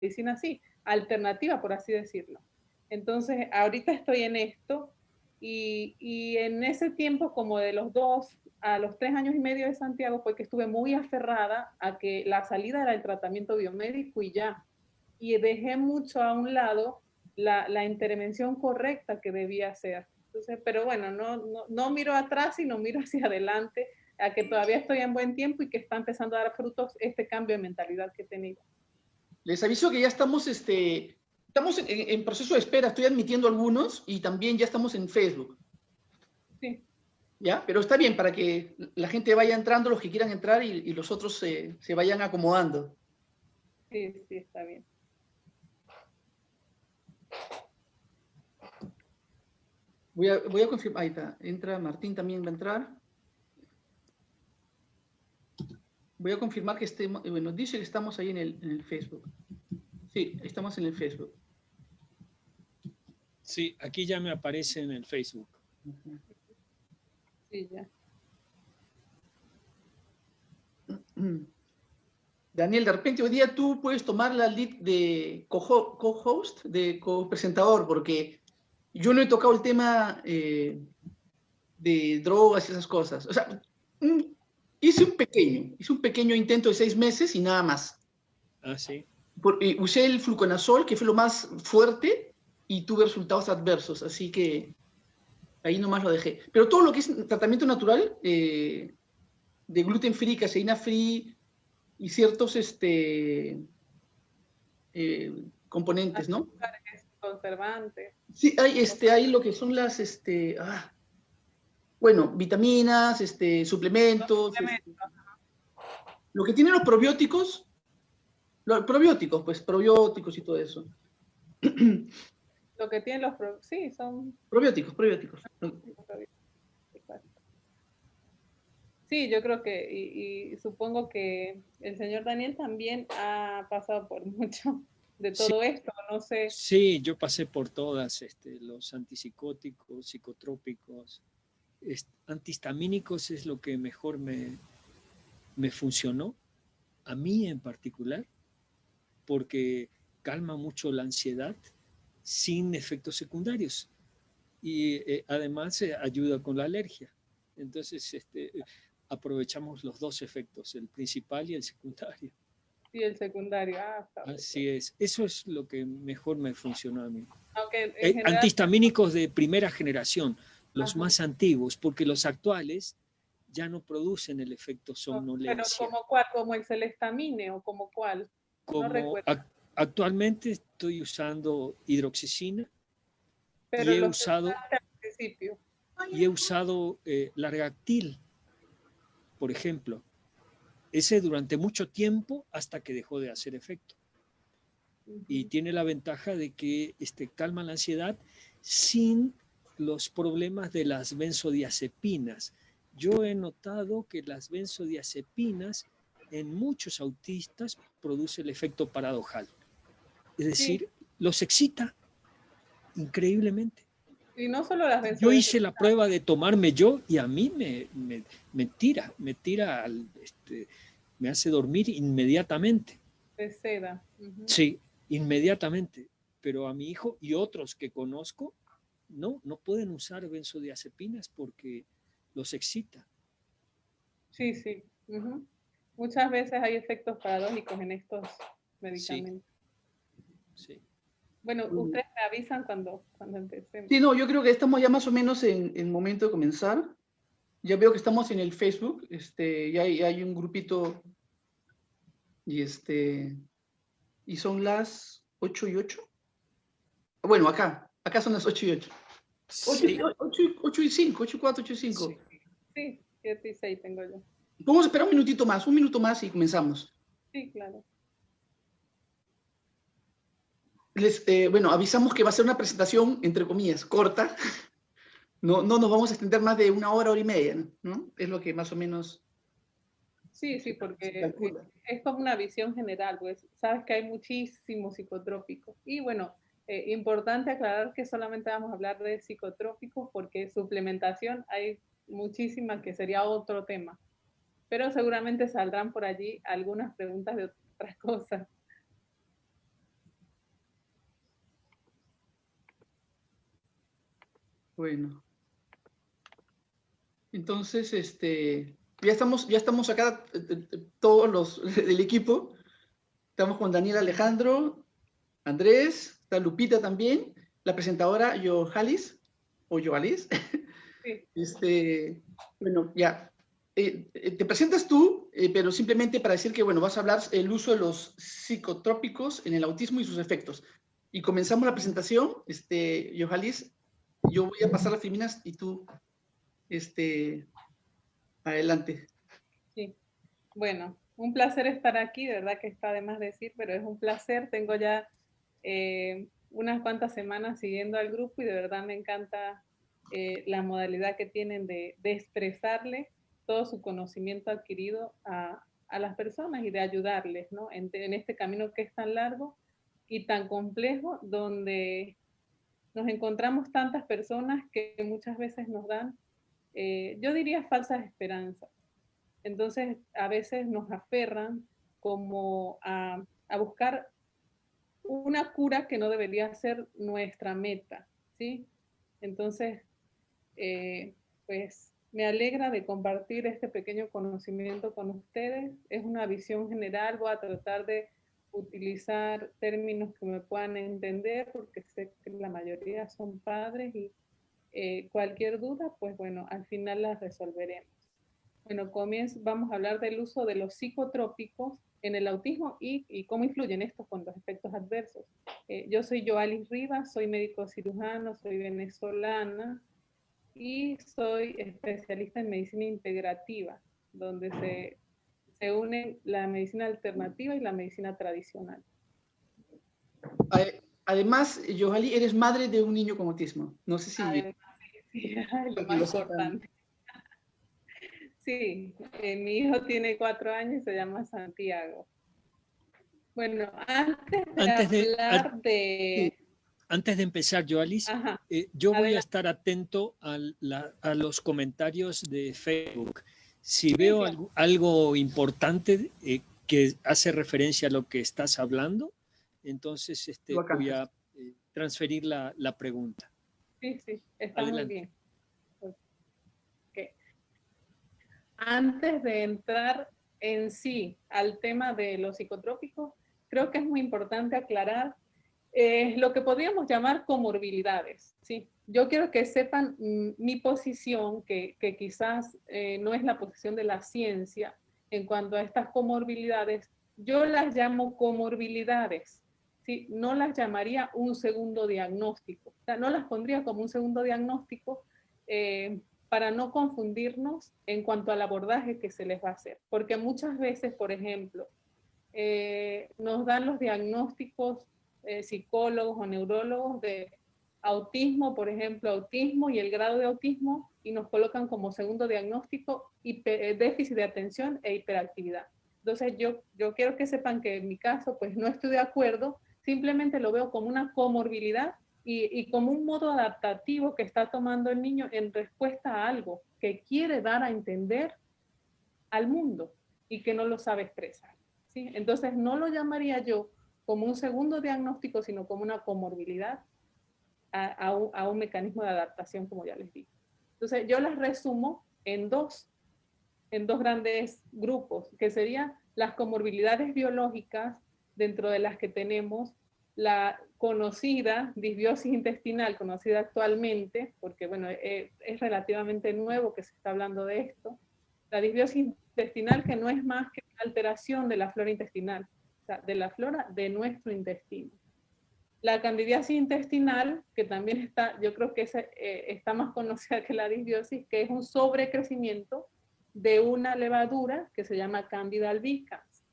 medicina así, alternativa, por así decirlo. Entonces, ahorita estoy en esto y en ese tiempo, como de los 2 a los 3 años y medio de Santiago, fue que estuve muy aferrada a que la salida era el tratamiento biomédico y ya. Y dejé mucho a un lado la intervención correcta que debía hacer. Entonces, pero bueno, no miro atrás, sino miro hacia adelante, a que todavía estoy en buen tiempo y que está empezando a dar frutos este cambio de mentalidad que he tenido. Les aviso que ya estamos, estamos en proceso de espera, estoy admitiendo algunos y también ya estamos en Facebook. Sí. ¿Ya? Pero está bien para que la gente vaya entrando, los que quieran entrar y los otros se vayan acomodando. Sí, sí, está bien. Voy a confirmar, ahí está, entra Martín, también va a entrar. Voy a confirmar que estemos, bueno, dice que estamos ahí en el Facebook. Sí, estamos en el Facebook. Sí, aquí ya me aparece en el Facebook. Sí, ya. Daniel, de repente hoy día tú puedes tomar la lead de co-host, de co-presentador, porque yo no he tocado el tema de drogas y esas cosas. O sea, hice un pequeño intento de 6 meses y nada más. Ah, sí. Usé el fluconazol, que fue lo más fuerte, y tuve resultados adversos, así que ahí nomás lo dejé. Pero todo lo que es tratamiento natural, de gluten free, caseína free y ciertos componentes, ¿no? Conservantes. Sí, hay lo que son las, bueno, vitaminas, suplementos, lo que tienen los probióticos, pues probióticos y todo eso. Lo que tienen los... Sí, son... Probióticos. Sí, yo creo que, y supongo que el señor Daniel también ha pasado por mucho de Sí, todo esto, no sé. sí, yo pasé por todas, los antipsicóticos, psicotrópicos, antihistamínicos es lo que mejor me funcionó, a mí en particular, porque calma mucho la ansiedad sin efectos secundarios y además ayuda con la alergia. Entonces, aprovechamos los dos efectos, el principal y el secundario. Sí, el secundario. Está Así es, eso es lo que mejor me funcionó a mí. Aunque en general... Antihistamínicos de primera generación, los Ajá. más antiguos, porque los actuales ya no producen el efecto Pero somnolencia. ¿como cuál? ¿Como el celestamine o como cuál? No Como recuerdo. actualmente estoy usando hidroxicina y Pero los que usaste al principio. he usado Largactil, por ejemplo. Ese durante mucho tiempo hasta que dejó de hacer efecto. Y tiene la ventaja de que calma la ansiedad sin los problemas de las benzodiazepinas. Yo he notado que las benzodiazepinas en muchos autistas produce el efecto paradojal. Es decir, Sí. los excita increíblemente. Y no solo las Yo hice benzodiazepinas. la prueba de tomarme yo y a mí me tira, me hace dormir inmediatamente. De seda. Sí, inmediatamente. Pero a mi hijo y otros que conozco, no pueden usar benzodiazepinas porque los excita. Sí, sí. Muchas veces hay efectos paradójicos en estos medicamentos. Sí. Bueno, ustedes me avisan cuando empecemos. Sí, no, yo creo que estamos ya más o menos en el momento de comenzar. Ya veo que estamos en el Facebook, ya hay un grupito y y son las 8:08. Bueno, acá son las 8:08. Sí. 8:05, 8:04, 8:05. Sí, 7:06 tengo yo. Vamos a esperar un minuto más y comenzamos. Sí, claro. Bueno, avisamos que va a ser una presentación, entre comillas, corta. No nos vamos a extender más de 1 hora, hora y media, ¿no? Es lo que más o menos... Sí, porque es como una visión general, pues sabes que hay muchísimos psicotrópicos. Y bueno, importante aclarar que solamente vamos a hablar de psicotrópicos porque suplementación hay muchísima que sería otro tema. Pero seguramente saldrán por allí algunas preguntas de otras cosas. Bueno. Entonces, ya estamos acá todos los del equipo. Estamos con Daniel Alejandro, Andrés, está Lupita también, la presentadora Johalis, o Joalis. Sí. Bueno, ya. Te presentas tú, pero simplemente para decir que, bueno, vas a hablar el uso de los psicotrópicos en el autismo y sus efectos. Y comenzamos la presentación, Johalis, yo voy a pasar las filminas y tú, adelante. Sí. Bueno, un placer estar aquí, de verdad que está de más decir, pero es un placer. Tengo ya unas cuantas semanas siguiendo al grupo y de verdad me encanta la modalidad que tienen de expresarle todo su conocimiento adquirido a las personas y de ayudarles, ¿no? En este camino que es tan largo y tan complejo, donde nos encontramos tantas personas que muchas veces nos dan, yo diría, falsas esperanzas. Entonces, a veces nos aferran como a buscar una cura que no debería ser nuestra meta, ¿sí? Entonces, pues me alegra de compartir este pequeño conocimiento con ustedes. Es una visión general, voy a tratar de utilizar términos que me puedan entender, porque sé que la mayoría son padres y cualquier duda, pues bueno, al final las resolveremos. Bueno, vamos a hablar del uso de los psicotrópicos en el autismo y cómo influyen estos con los efectos adversos. Yo soy Joalis Rivas, soy médico cirujano, soy venezolana y soy especialista en medicina integrativa, donde se unen la medicina alternativa y la medicina tradicional. Además, Johalis, eres madre de un niño con autismo. No sé si... Además, sí, lo más importante. Sí, mi hijo tiene 4 años y se llama Santiago. Bueno, antes de empezar, Joalis, yo voy a estar atento a los comentarios de Facebook. Si veo algo importante que hace referencia a lo que estás hablando, entonces voy a transferir la pregunta. Sí, está adelante. Muy bien. Okay. Antes de entrar en sí al tema de los psicotrópicos, creo que es muy importante aclarar lo que podríamos llamar comorbilidades, ¿sí? Yo quiero que sepan mi posición, que quizás no es la posición de la ciencia en cuanto a estas comorbilidades. Yo las llamo comorbilidades, ¿sí? No las llamaría un segundo diagnóstico. O sea, no las pondría como un segundo diagnóstico para no confundirnos en cuanto al abordaje que se les va a hacer. Porque muchas veces, por ejemplo, nos dan los diagnósticos psicólogos o neurólogos de autismo, por ejemplo, autismo y el grado de autismo, y nos colocan como segundo diagnóstico déficit de atención e hiperactividad. Entonces yo quiero que sepan que en mi caso pues no estoy de acuerdo, simplemente lo veo como una comorbilidad y como un modo adaptativo que está tomando el niño en respuesta a algo que quiere dar a entender al mundo y que no lo sabe expresar, ¿sí? Entonces no lo llamaría yo como un segundo diagnóstico, sino como una comorbilidad a un mecanismo de adaptación, como ya les dije. Entonces yo las resumo en dos grandes grupos, que serían las comorbilidades biológicas, dentro de las que tenemos la conocida disbiosis intestinal, conocida actualmente, porque bueno, es relativamente nuevo que se está hablando de esto, la disbiosis intestinal, que no es más que una alteración de la flora intestinal, o sea, de la flora de nuestro intestino. La candidiasis intestinal, que también está, yo creo que está más conocida que la disbiosis, que es un sobrecrecimiento de una levadura que se llama Candida albicans.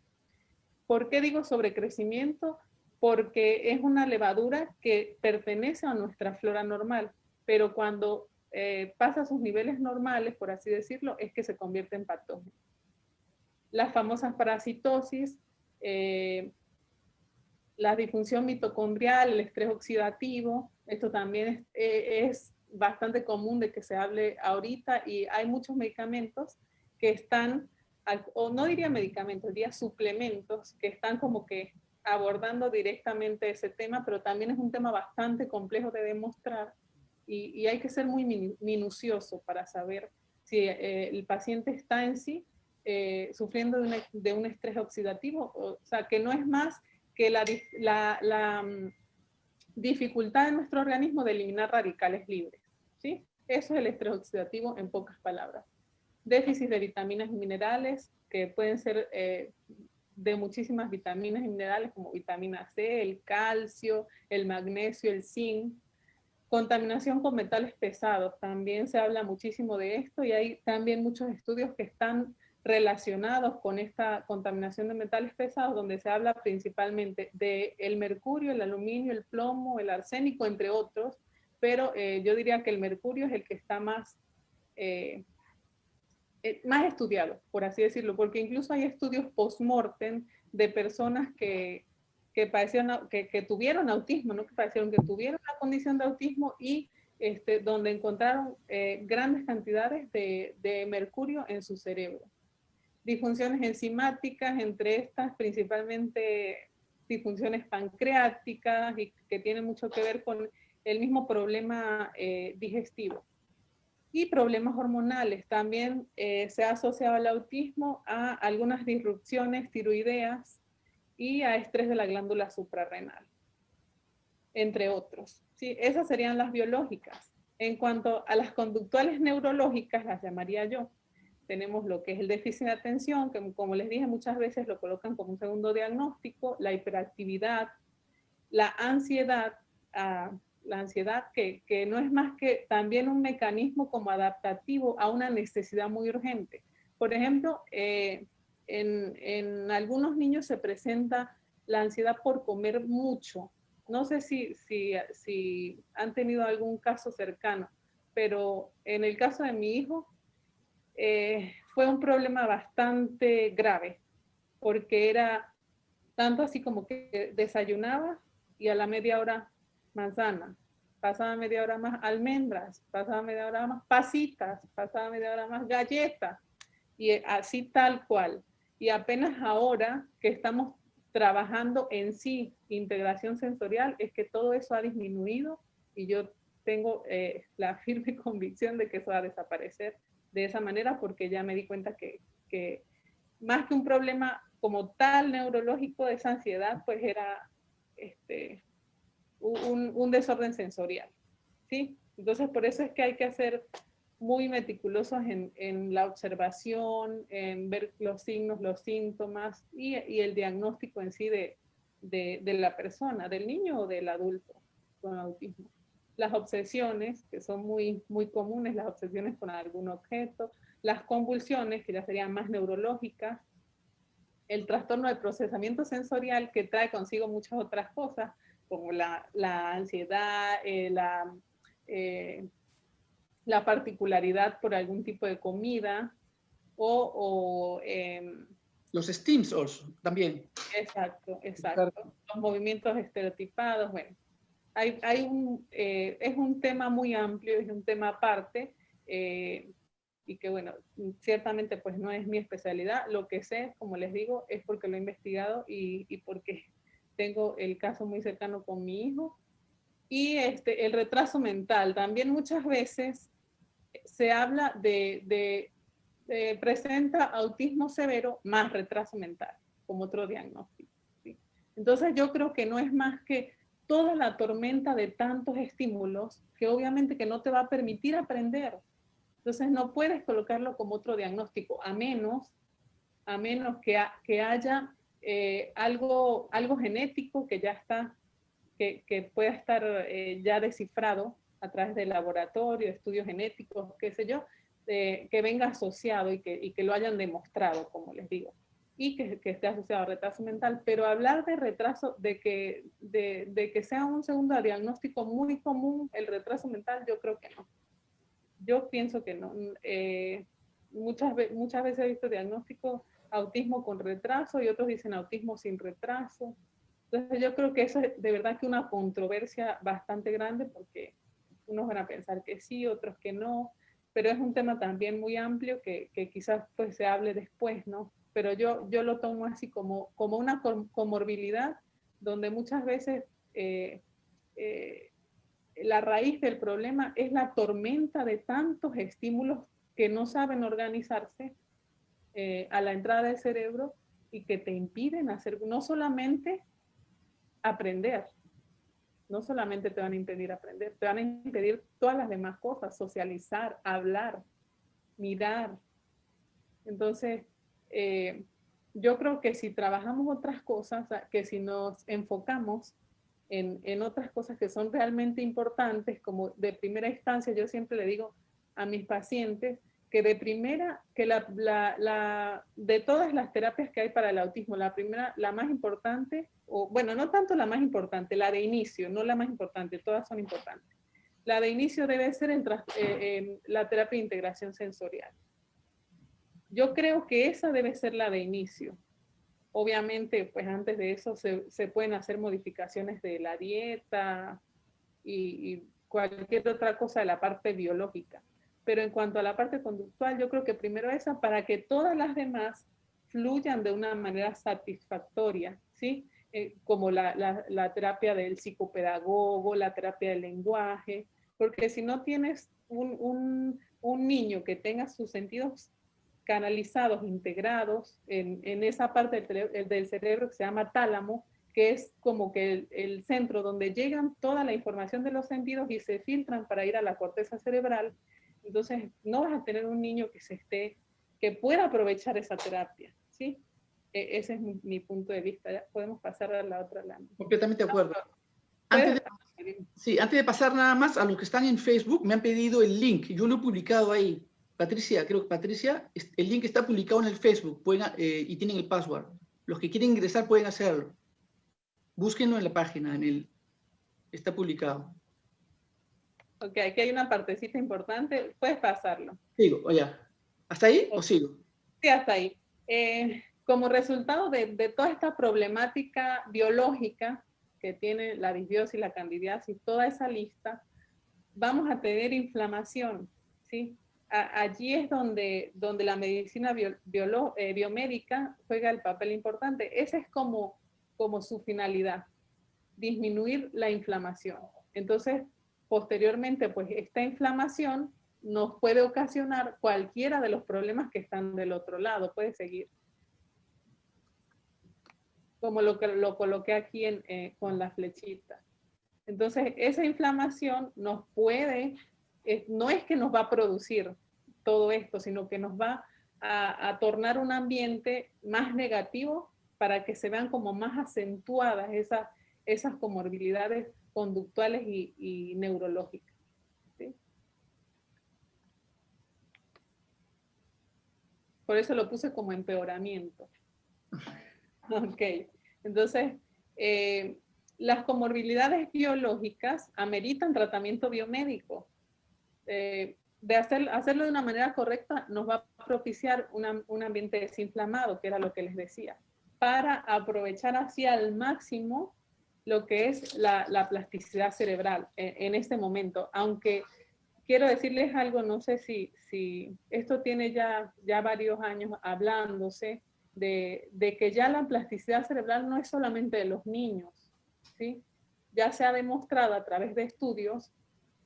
¿Por qué digo sobrecrecimiento? Porque es una levadura que pertenece a nuestra flora normal, pero cuando pasa a sus niveles normales, por así decirlo, es que se convierte en patógeno. Las famosas parasitosis, la disfunción mitocondrial, el estrés oxidativo, esto también es bastante común de que se hable ahorita, y hay muchos medicamentos que están, o no diría medicamentos, diría suplementos, que están como que abordando directamente ese tema, pero también es un tema bastante complejo de demostrar, y hay que ser muy minucioso para saber si el paciente está en sí sufriendo de un estrés oxidativo, o sea, que no es más que la dificultad de nuestro organismo de eliminar radicales libres, ¿sí? Eso es el estrés oxidativo en pocas palabras. Déficit de vitaminas y minerales, que pueden ser de muchísimas vitaminas y minerales, como vitamina C, el calcio, el magnesio, el zinc. Contaminación con metales pesados, también se habla muchísimo de esto y hay también muchos estudios que están relacionados con esta contaminación de metales pesados, donde se habla principalmente del mercurio, el aluminio, el plomo, el arsénico, entre otros, pero yo diría que el mercurio es el que está más estudiado, por así decirlo, porque incluso hay estudios post-mortem de personas que tuvieron autismo, no que padecieron, que tuvieron la condición de autismo y donde encontraron grandes cantidades de mercurio en su cerebro. Disfunciones enzimáticas, entre estas principalmente disfunciones pancreáticas y que tienen mucho que ver con el mismo problema digestivo. Y problemas hormonales. También se ha asociado al autismo a algunas disrupciones tiroideas y a estrés de la glándula suprarrenal, entre otros. ¿Sí? Esas serían las biológicas. En cuanto a las conductuales neurológicas, las llamaría yo. Tenemos lo que es el déficit de atención, que como les dije muchas veces lo colocan como un segundo diagnóstico, la hiperactividad, la ansiedad, que no es más que también un mecanismo como adaptativo a una necesidad muy urgente. Por ejemplo, en algunos niños se presenta la ansiedad por comer mucho. No sé si han tenido algún caso cercano, pero en el caso de mi hijo fue un problema bastante grave, porque era tanto así como que desayunaba y a la media hora manzana, pasaba media hora más almendras, pasaba media hora más pasitas, pasaba media hora más galletas, y así tal cual. Y apenas ahora que estamos trabajando en sí integración sensorial, es que todo eso ha disminuido y yo tengo la firme convicción de que eso va a desaparecer de esa manera, porque ya me di cuenta que más que un problema como tal neurológico de esa ansiedad, pues era un desorden sensorial, ¿sí? Entonces, por eso es que hay que ser muy meticulosos en la observación, en ver los signos, los síntomas y el diagnóstico en sí de la persona, del niño o del adulto con autismo. Las obsesiones, que son muy, muy comunes, las obsesiones con algún objeto, las convulsiones, que ya serían más neurológicas, el trastorno de procesamiento sensorial, que trae consigo muchas otras cosas, como la ansiedad, la particularidad por algún tipo de comida, los STEAMs también. Exacto. Los movimientos estereotipados, bueno. Es un tema muy amplio, es un tema aparte, y que bueno, ciertamente pues no es mi especialidad. Lo que sé, como les digo, es porque lo he investigado y porque tengo el caso muy cercano con mi hijo. Y el retraso mental, también muchas veces se habla de presenta autismo severo más retraso mental, como otro diagnóstico, ¿sí? Entonces yo creo que no es más que toda la tormenta de tantos estímulos que obviamente que no te va a permitir aprender. Entonces no puedes colocarlo como otro diagnóstico, a menos que haya algo genético que ya está, que pueda estar ya descifrado a través del laboratorio, estudios genéticos, qué sé yo, que venga asociado y que lo hayan demostrado, como les digo, y que esté asociado a retraso mental. Pero hablar de retraso, de que sea un segundo diagnóstico muy común el retraso mental, yo creo que no. Yo pienso que no. Muchas veces he visto diagnóstico autismo con retraso y otros dicen autismo sin retraso. Entonces yo creo que eso es de verdad que una controversia bastante grande, porque unos van a pensar que sí, otros que no, pero es un tema también muy amplio que quizás pues se hable después, ¿no? Pero yo lo tomo así como una comorbilidad donde muchas veces la raíz del problema es la tormenta de tantos estímulos que no saben organizarse a la entrada del cerebro y que te impiden hacer, no solamente aprender, no solamente te van a impedir aprender, te van a impedir todas las demás cosas, socializar, hablar, mirar. Entonces, yo creo que si trabajamos otras cosas, que si nos enfocamos en otras cosas que son realmente importantes, como de primera instancia, yo siempre le digo a mis pacientes que de primera, que de todas las terapias que hay para el autismo, la primera, la más importante, o bueno, no tanto la más importante, la de inicio, no la más importante, todas son importantes. La de inicio debe ser la terapia de integración sensorial. Yo creo que esa debe ser la de inicio. Obviamente, pues antes de eso se pueden hacer modificaciones de la dieta y cualquier otra cosa de la parte biológica. Pero en cuanto a la parte conductual, yo creo que primero esa para que todas las demás fluyan de una manera satisfactoria, ¿sí? Como la terapia del psicopedagogo, la terapia del lenguaje, porque si no tienes un niño que tenga sus sentidos canalizados, integrados en esa parte del cerebro que se llama tálamo, que es como que el centro donde llegan toda la información de los sentidos y se filtran para ir a la corteza cerebral. Entonces, no vas a tener un niño que pueda aprovechar esa terapia, ¿sí? Ese es mi punto de vista. Ya podemos pasar a la otra lámina. Completamente de acuerdo. Antes de pasar nada más, a los que están en Facebook me han pedido el link. Yo lo he publicado ahí. Patricia, creo que Patricia, el link está publicado en el Facebook y tienen el password. Los que quieren ingresar pueden hacerlo. Búsquenlo en la página, está publicado. Ok, aquí hay una partecita importante. Puedes pasarlo. Sigo, o ya. ¿Hasta ahí o sigo? Sí, hasta ahí. Como resultado de toda esta problemática biológica que tiene la disbiosis, la candidiasis, toda esa lista, vamos a tener inflamación, ¿sí? Allí es donde la medicina biomédica juega el papel importante. Esa es como su finalidad, disminuir la inflamación. Entonces, posteriormente, pues esta inflamación nos puede ocasionar cualquiera de los problemas que están del otro lado. Puede seguir. Como lo coloqué aquí con la flechita. Entonces, esa inflamación nos puede, no es que nos va a producir todo esto, sino que nos va a tornar un ambiente más negativo para que se vean como más acentuadas esas comorbilidades conductuales y neurológicas. ¿Sí? Por eso lo puse como empeoramiento. Ok, entonces, las comorbilidades biológicas ameritan tratamiento biomédico. De hacerlo de una manera correcta nos va a propiciar un ambiente desinflamado, que era lo que les decía, para aprovechar así al máximo lo que es la plasticidad cerebral en este momento. Aunque quiero decirles algo, no sé si esto tiene ya varios años hablándose, de que ya la plasticidad cerebral no es solamente de los niños, ¿sí? Ya se ha demostrado a través de estudios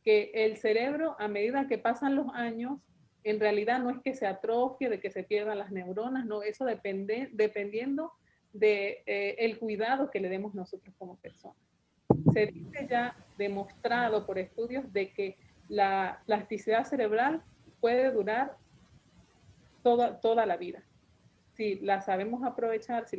que el cerebro, a medida que pasan los años, en realidad no es que se atrofie, de que se pierdan las neuronas, no, eso dependiendo del cuidado que le demos nosotros como personas. Se dice ya demostrado por estudios de que la plasticidad cerebral puede durar toda la vida. Si la sabemos aprovechar, si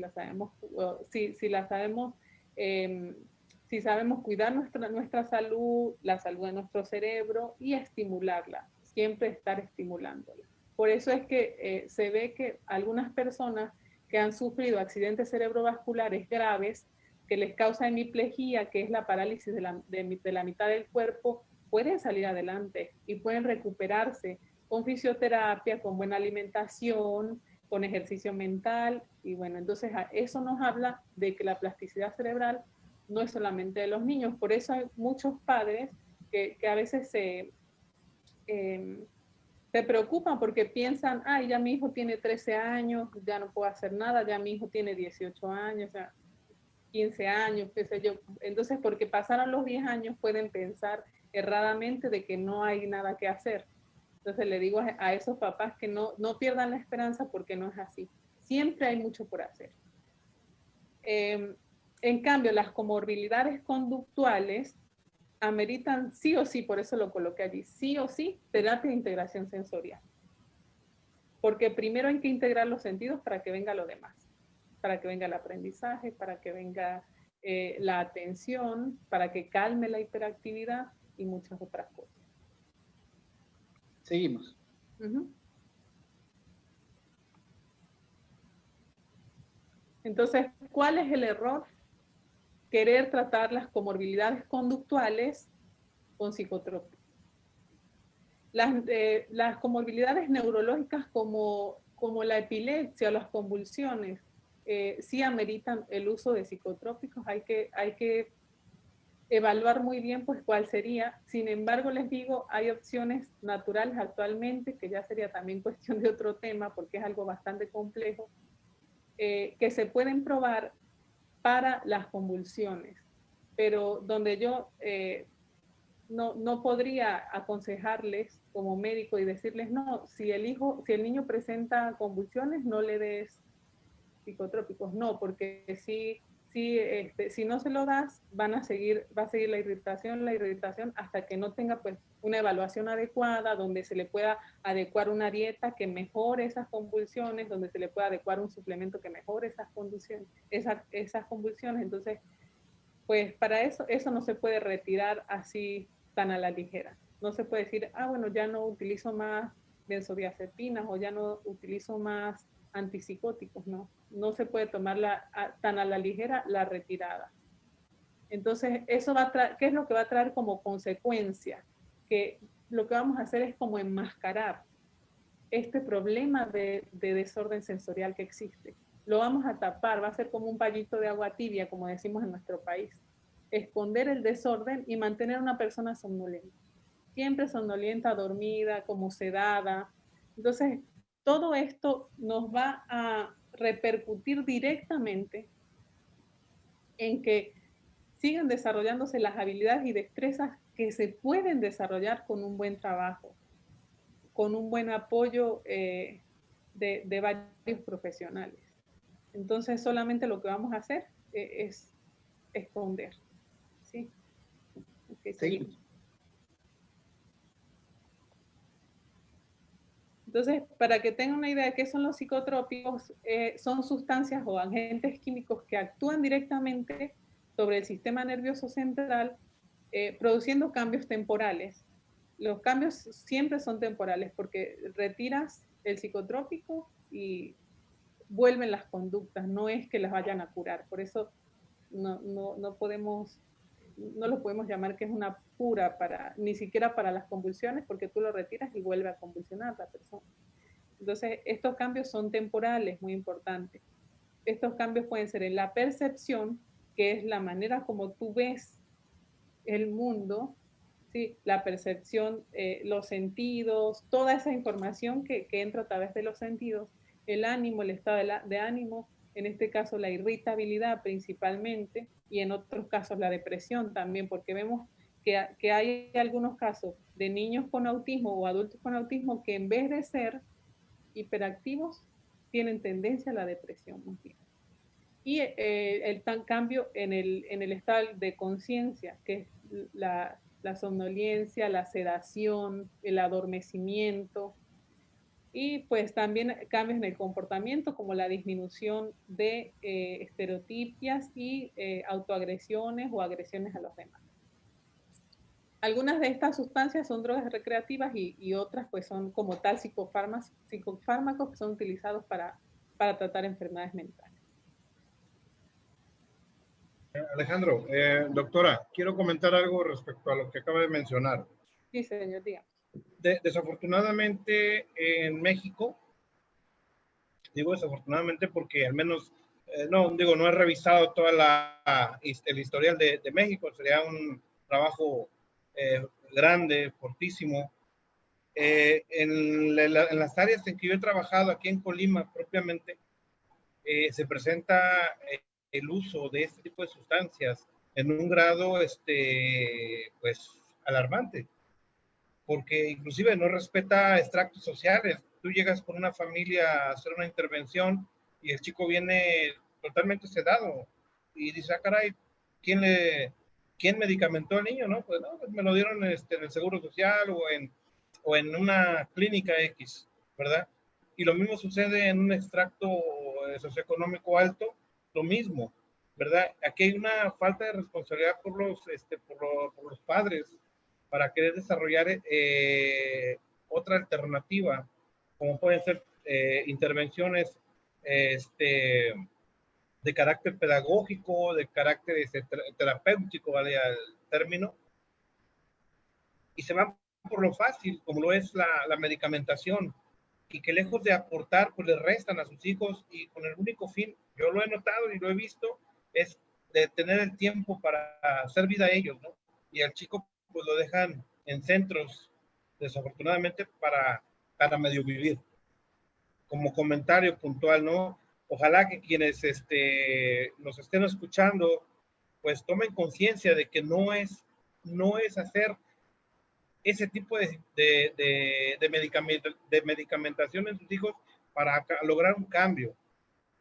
sabemos cuidar nuestra salud, la salud de nuestro cerebro y estimularla, siempre estar estimulándola. Por eso es que se ve que algunas personas que han sufrido accidentes cerebrovasculares graves, que les causa hemiplegia, que es la parálisis de la mitad del cuerpo, pueden salir adelante y pueden recuperarse con fisioterapia, con buena alimentación, con ejercicio mental, y bueno, entonces eso nos habla de que la plasticidad cerebral no es solamente de los niños. Por eso hay muchos padres que a veces se preocupan porque piensan, ay, ya mi hijo tiene 13 años, ya no puedo hacer nada, ya mi hijo tiene 18 años, 15 años, qué sé yo. Entonces, porque pasaron los 10 años, pueden pensar erradamente de que no hay nada que hacer. Entonces le digo a esos papás que no pierdan la esperanza, porque no es así. Siempre hay mucho por hacer. En cambio, las comorbilidades conductuales ameritan sí o sí, por eso lo coloqué allí, sí o sí, terapia de integración sensorial. Porque primero hay que integrar los sentidos para que venga lo demás, para que venga el aprendizaje, para que venga la atención, para que calme la hiperactividad y muchas otras cosas. Seguimos. Entonces, ¿cuál es el error? Querer tratar las comorbilidades conductuales con psicotrópicos. Las comorbilidades neurológicas como la epilepsia o las convulsiones sí ameritan el uso de psicotrópicos. Hay que evaluar muy bien pues cuál sería. Sin embargo, les digo, hay opciones naturales actualmente, que ya sería también cuestión de otro tema porque es algo bastante complejo, que se pueden probar para las convulsiones, pero donde yo no podría aconsejarles como médico y decirles, no, si el niño presenta convulsiones, no le des psicotrópicos, no, porque si no se lo das, va a seguir la irritación hasta que no tenga pues una evaluación adecuada, donde se le pueda adecuar una dieta que mejore esas convulsiones, donde se le pueda adecuar un suplemento que mejore esas convulsiones. Entonces, pues para eso no se puede retirar así tan a la ligera. No se puede decir, bueno, ya no utilizo más benzodiazepinas o ya no utilizo más antipsicóticos, no se puede tomar tan a la ligera la retirada. Entonces, eso va a traer, ¿qué es lo que va a traer como consecuencia? Que lo que vamos a hacer es como enmascarar este problema de desorden sensorial que existe. Lo vamos a tapar, va a ser como un pañito de agua tibia, como decimos en nuestro país. Esconder el desorden y mantener a una persona somnolienta. Siempre somnolienta, dormida, como sedada. Entonces, todo esto nos va a repercutir directamente en que sigan desarrollándose las habilidades y destrezas que se pueden desarrollar con un buen trabajo, con un buen apoyo de varios profesionales. Entonces, solamente lo que vamos a hacer es esconder. ¿Sí? Okay, seguimos. Entonces, para que tengan una idea de qué son los psicotrópicos, son sustancias o agentes químicos que actúan directamente sobre el sistema nervioso central, produciendo cambios temporales. Los cambios siempre son temporales porque retiras el psicotrópico y vuelven las conductas, no es que las vayan a curar. Por eso no lo podemos llamar que es una cura ni siquiera para las convulsiones, porque tú lo retiras y vuelve a convulsionar la persona. Entonces, estos cambios son temporales, muy importantes. Estos cambios pueden ser en la percepción, que es la manera como tú ves el mundo, ¿sí? La percepción, los sentidos, toda esa información que entra a través de los sentidos, el ánimo, el estado de ánimo, en este caso la irritabilidad principalmente, y en otros casos la depresión también, porque vemos que hay algunos casos de niños con autismo o adultos con autismo que en vez de ser hiperactivos, tienen tendencia a la depresión más bien. Y el cambio en el estado de conciencia, que es la somnolencia, la sedación, el adormecimiento, y pues también cambios en el comportamiento como la disminución de estereotipias y autoagresiones o agresiones a los demás. Algunas de estas sustancias son drogas recreativas y otras pues son como tal psicofármacos que son utilizados para tratar enfermedades mentales. Alejandro, doctora, quiero comentar algo respecto a lo que acaba de mencionar. Sí, señor, diga. Desafortunadamente en México, digo desafortunadamente porque al menos, no he revisado toda el historial de México, sería un trabajo grande, fortísimo. En las áreas en que yo he trabajado aquí en Colima propiamente, se presenta el uso de este tipo de sustancias en un grado, pues, alarmante, porque inclusive no respeta extractos sociales. Tú llegas con una familia a hacer una intervención y el chico viene totalmente sedado y dice, ah, caray, ¿quién medicamentó al niño? No, pues no, pues me lo dieron en el Seguro Social o en una clínica X, ¿verdad? Y lo mismo sucede en un extracto socioeconómico alto, lo mismo, ¿verdad? Aquí hay una falta de responsabilidad por los padres para querer desarrollar otra alternativa, como pueden ser intervenciones de carácter pedagógico, de carácter terapéutico, vale el término, y se van por lo fácil, como lo es la medicamentación, y que lejos de aportar, pues le restan a sus hijos, y con el único fin, yo lo he notado y lo he visto, es de tener el tiempo para hacer vida a ellos, ¿no? Y al chico, pues lo dejan en centros, desafortunadamente, para medio vivir. Como comentario puntual, ¿no? Ojalá que quienes nos estén escuchando, pues tomen conciencia de que no es hacer ese tipo de medicamentación en sus hijos para lograr un cambio.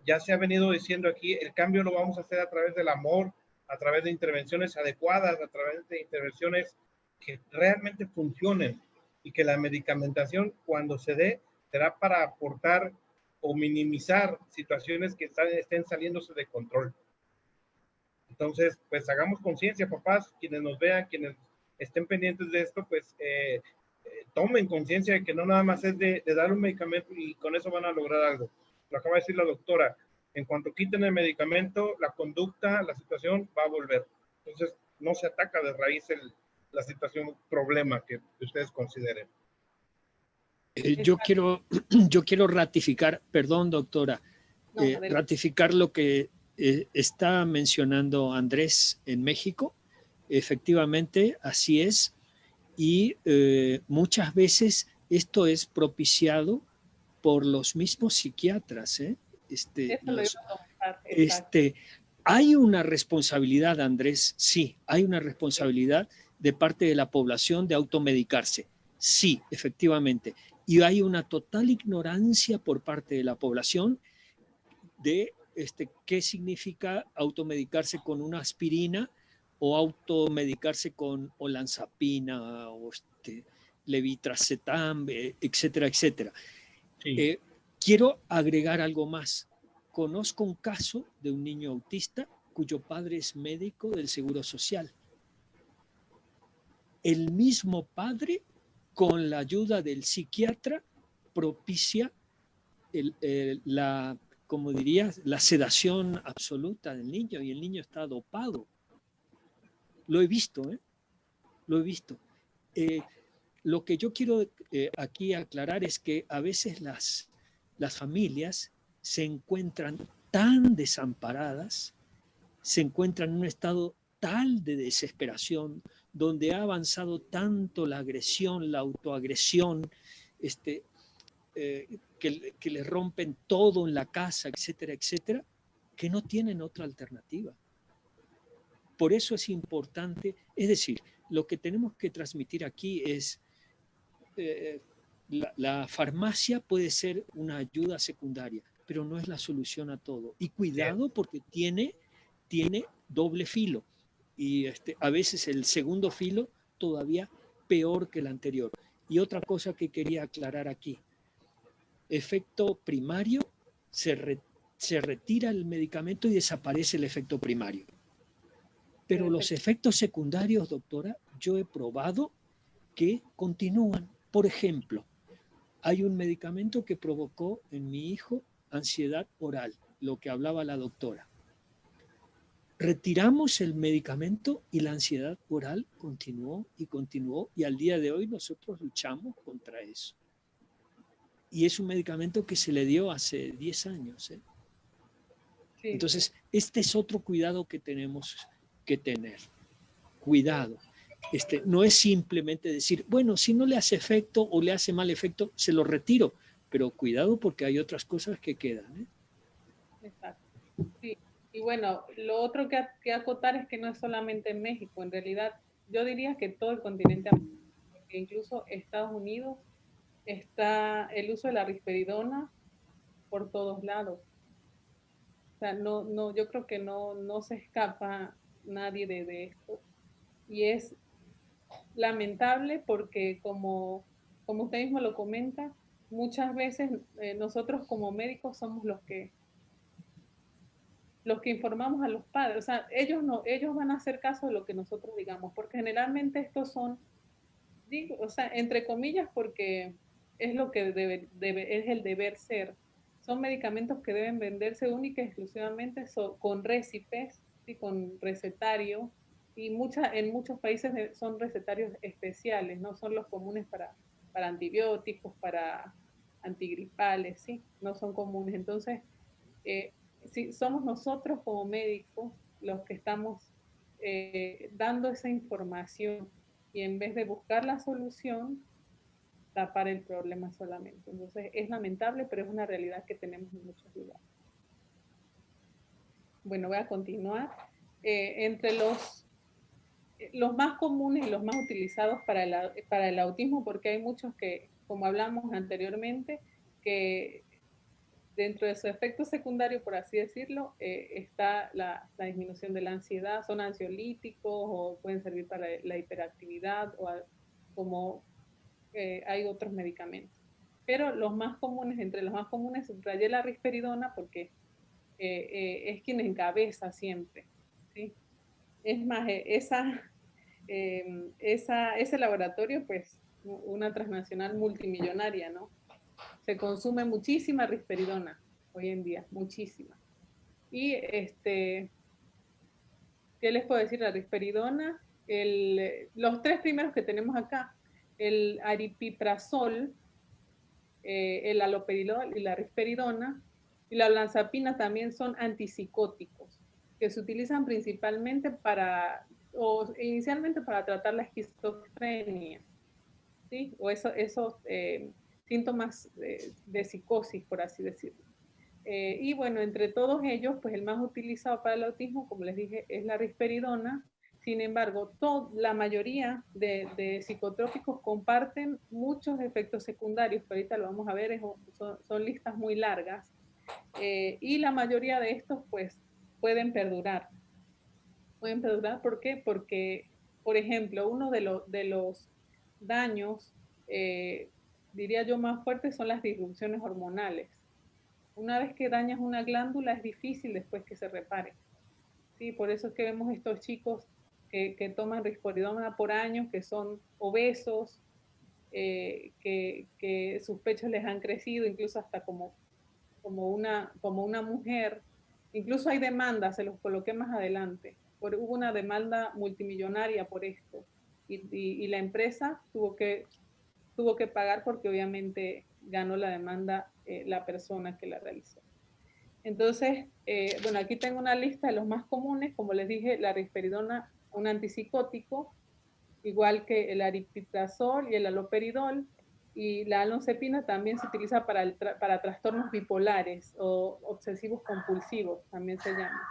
Ya se ha venido diciendo aquí, el cambio lo vamos a hacer a través del amor, a través de intervenciones adecuadas, a través de intervenciones que realmente funcionen, y que la medicamentación, cuando se dé, será para aportar o minimizar situaciones que estén saliéndose de control. Entonces, pues hagamos conciencia, papás, quienes nos vean, quienes estén pendientes de esto, pues tomen conciencia de que no nada más es de dar un medicamento y con eso van a lograr algo. Lo acaba de decir la doctora, en cuanto quiten el medicamento, la conducta, la situación va a volver. Entonces, no se ataca de raíz la situación, problema que ustedes consideren. Yo quiero ratificar, perdón, doctora, ratificar lo que está mencionando Andrés en México. Efectivamente, así es. Y muchas veces esto es propiciado por los mismos psiquiatras. Hay una responsabilidad, Andrés, sí, hay una responsabilidad de parte de la población de automedicarse. Sí, efectivamente. Y hay una total ignorancia por parte de la población de qué significa automedicarse con una aspirina o automedicarse con olanzapina o levitracetam, etcétera, etcétera. Sí. Quiero agregar algo más. Conozco un caso de un niño autista cuyo padre es médico del Seguro Social. El mismo padre, con la ayuda del psiquiatra, propicia como dirías, la sedación absoluta del niño, y el niño está dopado. Lo he visto, lo he visto. Lo que yo quiero aquí aclarar es que a veces las familias se encuentran tan desamparadas, se encuentran en un estado tal de desesperación, donde ha avanzado tanto la agresión, la autoagresión, que le rompen todo en la casa, etcétera, etcétera, que no tienen otra alternativa. Por eso es importante, es decir, lo que tenemos que transmitir aquí es la farmacia puede ser una ayuda secundaria, pero no es la solución a todo. Y cuidado, porque tiene doble filo, y a veces el segundo filo todavía peor que el anterior. Y otra cosa que quería aclarar aquí: efecto primario, se retira el medicamento y desaparece el efecto primario. Pero los efectos secundarios, doctora, yo he probado que continúan. Por ejemplo, hay un medicamento que provocó en mi hijo ansiedad oral, lo que hablaba la doctora. Retiramos el medicamento y la ansiedad oral continuó y continuó, y al día de hoy nosotros luchamos contra eso. Y es un medicamento que se le dio hace 10 años. Sí. Entonces, este es otro cuidado que tenemos que tener. Cuidado. No es simplemente decir, bueno, si no le hace efecto o le hace mal efecto, se lo retiro. Pero cuidado, porque hay otras cosas que quedan. Exacto. Sí. Y bueno, lo otro que acotar es que no es solamente en México, en realidad yo diría que todo el continente americano, porque incluso Estados Unidos está el uso de la risperidona por todos lados. O sea, yo creo que no se escapa nadie de esto. Y es lamentable porque como usted mismo lo comenta, muchas veces nosotros como médicos somos los que informamos a los padres. O sea, ellos van a hacer caso de lo que nosotros digamos, porque generalmente estos son, digo, o sea, entre comillas, porque es lo que es el deber ser. Son medicamentos que deben venderse única y exclusivamente con récipes, ¿sí? Con recetario, y en muchos países son recetarios especiales, no son los comunes para antibióticos, para antigripales, ¿sí? No son comunes. Entonces, eh, si somos nosotros como médicos los que estamos dando esa información y en vez de buscar la solución, tapar el problema solamente. Entonces es lamentable, pero es una realidad que tenemos en muchos lugares. Bueno, voy a continuar. Entre los más comunes y los más utilizados para el autismo, porque hay muchos que, como hablamos anteriormente, que dentro de su efecto secundario, por así decirlo, está la disminución de la ansiedad. Son ansiolíticos o pueden servir para la hiperactividad o como hay otros medicamentos. Pero los más comunes, entre los más comunes, subrayé la risperidona porque es quien encabeza siempre, ¿sí? Es más, ese laboratorio, pues, una transnacional multimillonaria, ¿no? Se consume muchísima risperidona hoy en día, muchísima. Y ¿qué les puedo decir? La risperidona, los tres primeros que tenemos acá, el aripiprazol, el haloperidol y la risperidona, y la olanzapina también son antipsicóticos, que se utilizan principalmente o inicialmente para tratar la esquizofrenia, ¿sí? O esos síntomas de psicosis, por así decirlo. Y bueno, entre todos ellos, pues el más utilizado para el autismo, como les dije, es la risperidona. Sin embargo, la mayoría de psicotrópicos comparten muchos efectos secundarios, que ahorita lo vamos a ver, son listas muy largas, y la mayoría de estos, pues, pueden perdurar. Pueden perdurar, ¿por qué? Porque, por ejemplo, uno de los daños, diría yo, más fuertes son las disrupciones hormonales. Una vez que dañas una glándula es difícil después que se repare. ¿Sí? Por eso es que vemos estos chicos que toman risperidona por años, que son obesos, que sus pechos les han crecido, incluso hasta como una mujer. Incluso hay demandas, se los coloqué más adelante. Hubo una demanda multimillonaria por esto y la empresa tuvo que pagar porque obviamente ganó la demanda la persona que la realizó. Entonces, bueno, aquí tengo una lista de los más comunes. Como les dije, la risperidona, un antipsicótico, igual que el aripiprazol y el haloperidol. Y la aloncepina también se utiliza para trastornos bipolares o obsesivos compulsivos, también se llama.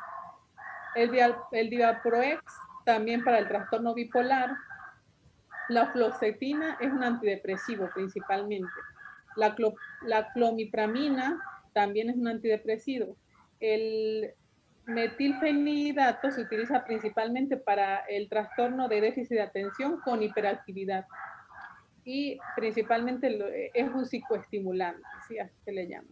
El divaproex también para el trastorno bipolar. La fluoxetina es un antidepresivo principalmente. La clomipramina también es un antidepresivo. El metilfenidato se utiliza principalmente para el trastorno de déficit de atención con hiperactividad y principalmente es un psicoestimulante, ¿sí? Así se le llama.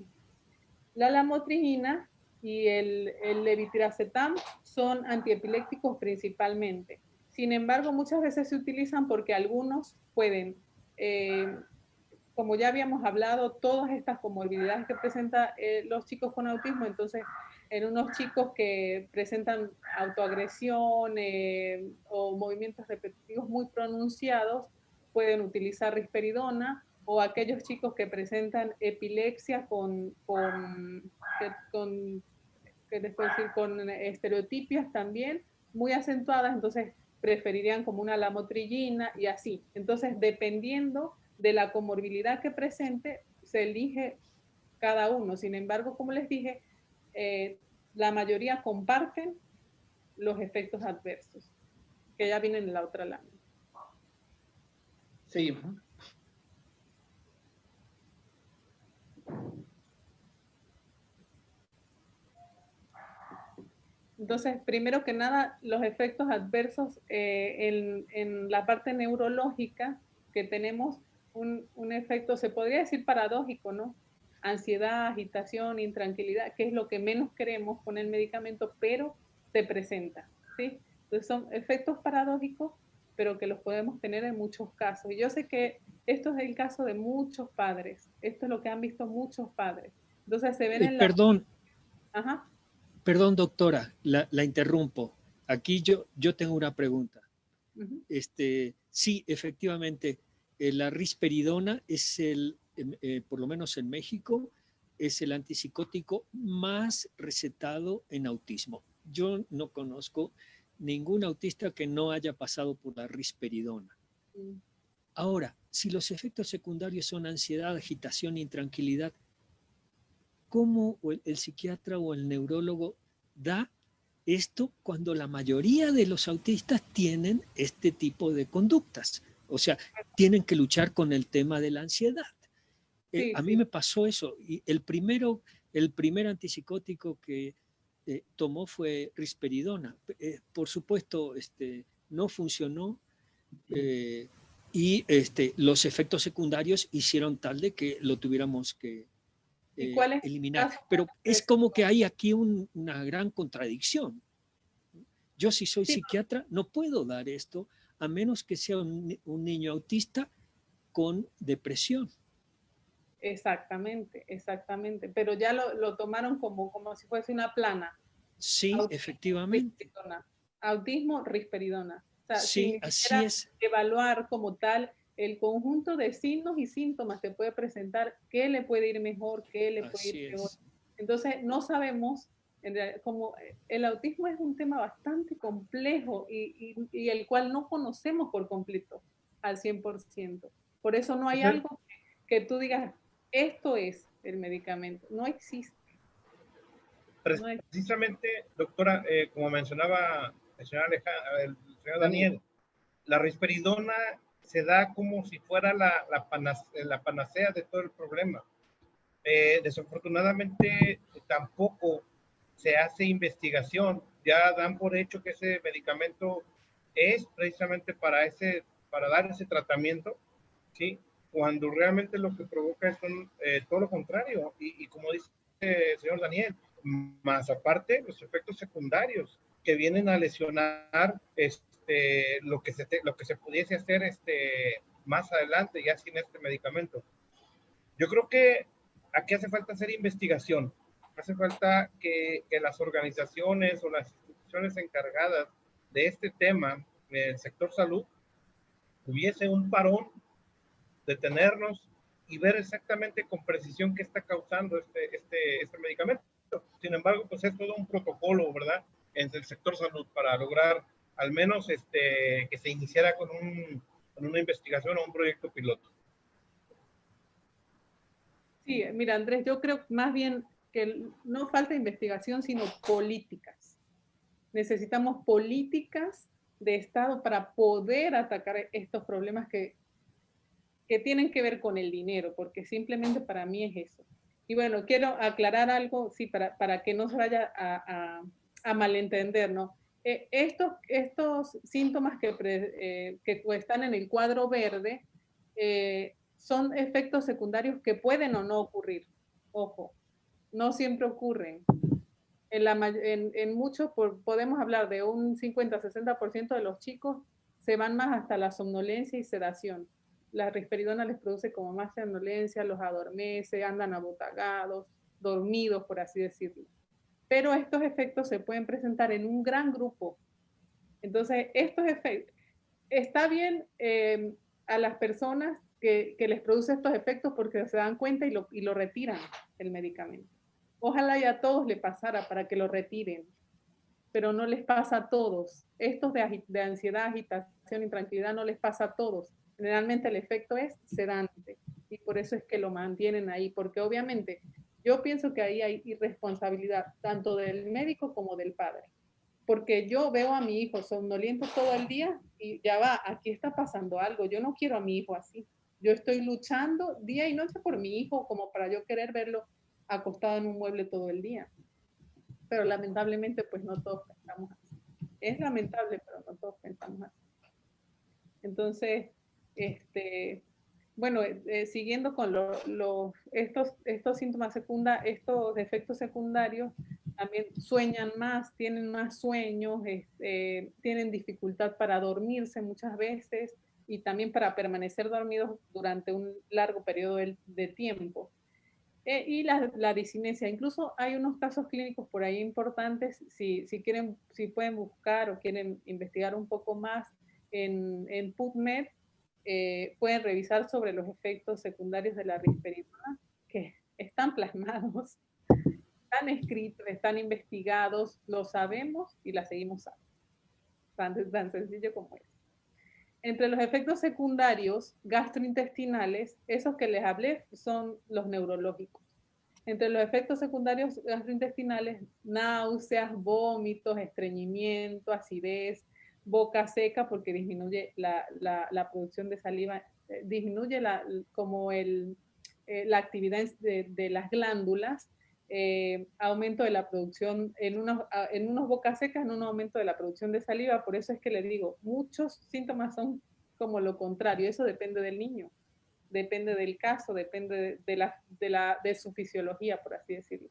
La lamotrigina y el levetiracetam son antiepilépticos principalmente. Sin embargo, muchas veces se utilizan porque algunos pueden, como ya habíamos hablado, todas estas comorbilidades que presentan los chicos con autismo. Entonces, en unos chicos que presentan autoagresión o movimientos repetitivos muy pronunciados, pueden utilizar risperidona, o aquellos chicos que presentan epilepsia ¿qué les puedo decir? Con estereotipias también muy acentuadas, entonces preferirían como una lamotrigina y así. Entonces, dependiendo de la comorbilidad que presente, se elige cada uno. Sin embargo, como les dije, la mayoría comparten los efectos adversos, que ya vienen en la otra lámina. Seguimos. Entonces, primero que nada, los efectos adversos en la parte neurológica que tenemos un efecto, se podría decir paradójico, ¿no? Ansiedad, agitación, intranquilidad, que es lo que menos queremos con el medicamento, pero se presenta, ¿sí? Entonces son efectos paradójicos, pero que los podemos tener en muchos casos. Y yo sé que esto es el caso de muchos padres, esto es lo que han visto muchos padres. Entonces se ven en la... Perdón, Ajá. perdón, doctora, la interrumpo. Aquí yo tengo una pregunta. Uh-huh. Sí, efectivamente, la risperidona es por lo menos en México, es el antipsicótico más recetado en autismo. Yo no conozco ningún autista que no haya pasado por la risperidona. Ahora, si los efectos secundarios son ansiedad, agitación, intranquilidad, ¿cómo el psiquiatra o el neurólogo da esto cuando la mayoría de los autistas tienen este tipo de conductas? O sea, tienen que luchar con el tema de la ansiedad. Sí, a mí me pasó eso. Y el primer antipsicótico que tomó fue risperidona. Por supuesto, no funcionó. Y los efectos secundarios hicieron tal de que lo tuviéramos que ¿Y cuál es eliminar. Pero es como que hay aquí una gran contradicción. Yo si soy psiquiatra no puedo dar esto a menos que sea un niño autista con depresión. Exactamente, exactamente. Pero ya lo tomaron como si fuese una plana. Sí, autismo, efectivamente. Risperidona. Autismo, risperidona. O sea, sí, así es. Evaluar como tal el conjunto de signos y síntomas que puede presentar, qué le puede ir mejor, qué le puede ir peor. Entonces, no sabemos, como el autismo es un tema bastante complejo y el cual no conocemos por completo al 100%. Por eso no hay algo que tú digas, esto es el medicamento. No existe. Precisamente, doctora, como mencionaba el señor Daniel, la risperidona se da como si fuera la panacea de todo el problema. Desafortunadamente, tampoco se hace investigación. Ya dan por hecho que ese medicamento es precisamente para dar ese tratamiento, ¿sí? Cuando realmente lo que provoca es todo lo contrario. Y como dice el señor Daniel, más aparte los efectos secundarios que vienen a lesionar lo que se pudiese hacer más adelante ya sin este medicamento. Yo creo que aquí hace falta hacer investigación, hace falta que las organizaciones o las instituciones encargadas de este tema, el sector salud, hubiese un parón, detenernos y ver exactamente con precisión qué está causando este medicamento. Sin embargo, pues es todo un protocolo, ¿verdad?, en el sector salud para lograr al menos que se iniciara con una investigación o un proyecto piloto. Sí, mira, Andrés, yo creo más bien que no falta investigación, sino políticas. Necesitamos políticas de Estado para poder atacar estos problemas que tienen que ver con el dinero, porque simplemente para mí es eso. Y bueno, quiero aclarar algo, sí, para que no se vaya a malentender, ¿no? Estos síntomas que están en el cuadro verde son efectos secundarios que pueden o no ocurrir. Ojo, no siempre ocurren. En muchos podemos hablar de un 50-60% de los chicos se van más hasta la somnolencia y sedación. La risperidona les produce como más somnolencia, los adormece, andan abotagados, dormidos, por así decirlo. Pero estos efectos se pueden presentar en un gran grupo. Entonces, estos efectos, está bien a las personas que les produce estos efectos porque se dan cuenta y lo retiran el medicamento. Ojalá y a todos le pasara para que lo retiren, pero no les pasa a todos. Estos de ansiedad, agitación, intranquilidad no les pasa a todos. Generalmente el efecto es sedante y por eso es que lo mantienen ahí, porque obviamente Yo pienso que ahí hay irresponsabilidad, tanto del médico como del padre. Porque yo veo a mi hijo somnoliento todo el día y ya va, aquí está pasando algo. Yo no quiero a mi hijo así. Yo estoy luchando día y noche por mi hijo como para yo querer verlo acostado en un mueble todo el día. Pero lamentablemente, pues no todos pensamos así. Es lamentable, pero no todos pensamos así. Entonces, bueno, siguiendo con estos síntomas secundarios, estos efectos secundarios, también sueñan más, tienen más sueños, tienen dificultad para dormirse muchas veces y también para permanecer dormidos durante un largo periodo de tiempo. Y la disinencia, incluso hay unos casos clínicos por ahí importantes, si pueden buscar o quieren investigar un poco más en PubMed, pueden revisar sobre los efectos secundarios de la risperidona, que están plasmados, están escritos, están investigados, lo sabemos y la seguimos sabiendo. Tan sencillo como es. Entre los efectos secundarios gastrointestinales, esos que les hablé son los neurológicos. Entre los efectos secundarios gastrointestinales, náuseas, vómitos, estreñimiento, acidez, boca seca porque disminuye la producción de saliva, disminuye la actividad de las glándulas, aumento de la producción, en unos bocas secas, en un aumento de la producción de saliva. Por eso es que les digo, muchos síntomas son como lo contrario, eso depende del niño. Depende del caso, depende de su fisiología, por así decirlo.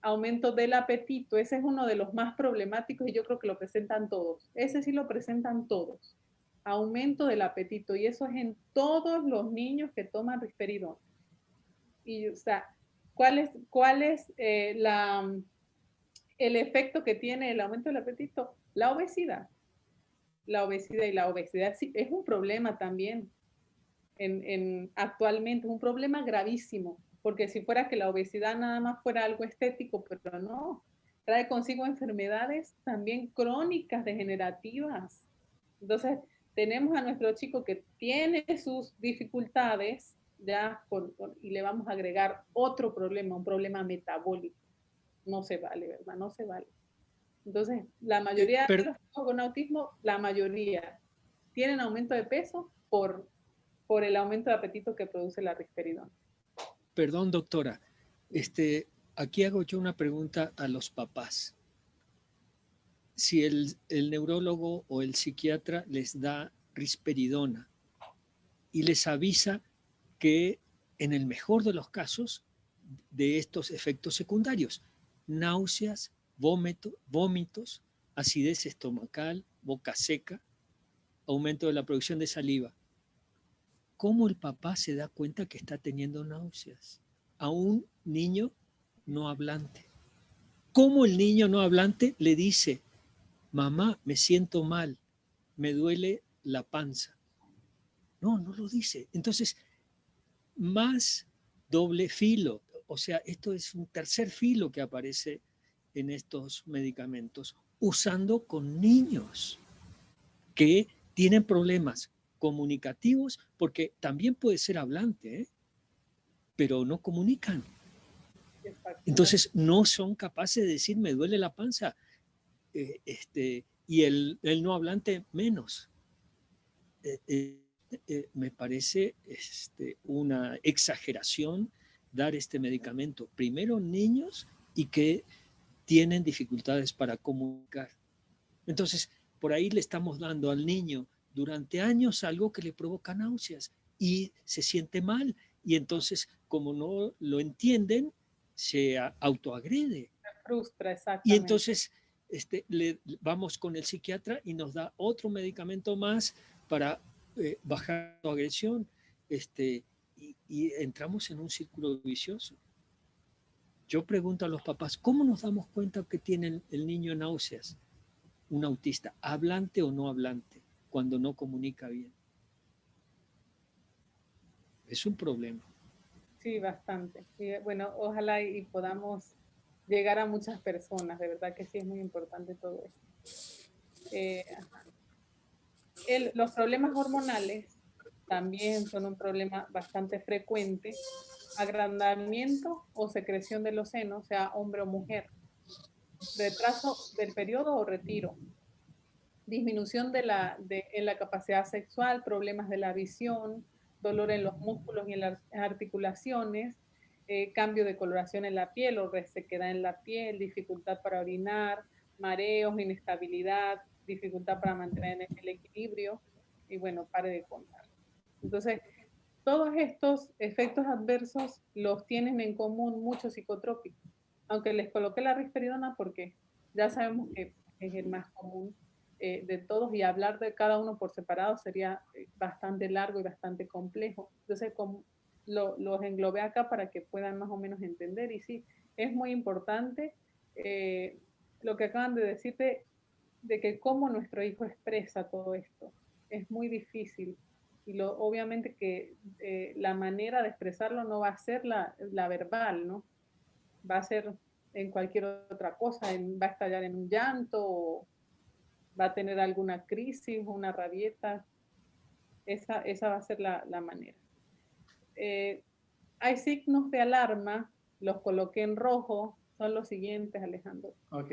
Aumento del apetito, ese es uno de los más problemáticos y yo creo que lo presentan todos. Ese sí lo presentan todos. Aumento del apetito y eso es en todos los niños que toman risperidona. Y, o sea, ¿cuál es el efecto que tiene el aumento del apetito? La obesidad. La obesidad y la obesidad sí, es un problema también. Actualmente es un problema gravísimo, porque si fuera que la obesidad nada más fuera algo estético, pero no, trae consigo enfermedades también crónicas, degenerativas. Entonces, tenemos a nuestro chico que tiene sus dificultades, ya, y le vamos a agregar otro problema, un problema metabólico. No se vale, ¿verdad? No se vale. Entonces, la mayoría de los chicos con autismo, la mayoría, tienen aumento de peso por el aumento de apetito que produce la risperidona. Perdón, doctora. Aquí hago yo una pregunta a los papás. Si el neurólogo o el psiquiatra les da risperidona y les avisa que en el mejor de los casos de estos efectos secundarios, náuseas, vómitos, acidez estomacal, boca seca, aumento de la producción de saliva, ¿cómo el papá se da cuenta que está teniendo náuseas a un niño no hablante? ¿Cómo el niño no hablante le dice, mamá, me siento mal, me duele la panza? No, no lo dice. Entonces, más doble filo. O sea, esto es un tercer filo que aparece en estos medicamentos, usando con niños que tienen problemas comunicativos, porque también puede ser hablante, ¿eh? Pero no comunican. Entonces no son capaces de decir me duele la panza, y el no hablante menos. Me parece una exageración dar este medicamento primero en niños y que tienen dificultades para comunicar. Entonces, por ahí le estamos dando al niño durante años algo que le provoca náuseas y se siente mal. Y entonces, como no lo entienden, se autoagrede. Se frustra, exactamente. Y entonces vamos con el psiquiatra y nos da otro medicamento más para bajar la agresión. Y entramos en un círculo vicioso. Yo pregunto a los papás, ¿cómo nos damos cuenta que tiene el niño náuseas? Un autista, hablante o no hablante, cuando no comunica bien. Es un problema. Sí, bastante. Y, bueno, ojalá y podamos llegar a muchas personas, de verdad que sí es muy importante todo esto. Los problemas hormonales también son un problema bastante frecuente. agrandamiento o secreción de los senos, sea hombre o mujer, retraso del periodo o retiro, disminución en la capacidad sexual, problemas de la visión, dolor en los músculos y en las articulaciones, cambio de coloración en la piel o resequedad en la piel, dificultad para orinar, mareos, inestabilidad, dificultad para mantener el equilibrio, y bueno, pare de contar. Entonces, todos estos efectos adversos los tienen en común muchos psicotrópicos, aunque les coloqué la risperidona porque ya sabemos que es el más común de todos, y hablar de cada uno por separado sería bastante largo y bastante complejo. Entonces, los englobé acá para que puedan más o menos entender. Y sí, es muy importante lo que acaban de decirte, de que cómo nuestro hijo expresa todo esto. Es muy difícil. Y obviamente que la manera de expresarlo no va a ser la verbal, ¿no? Va a ser en cualquier otra cosa, va a estallar en un llanto, o va a tener alguna crisis, una rabieta. Esa va a ser la manera. Hay signos de alarma, los coloqué en rojo, son los siguientes, Alejandro. Ok.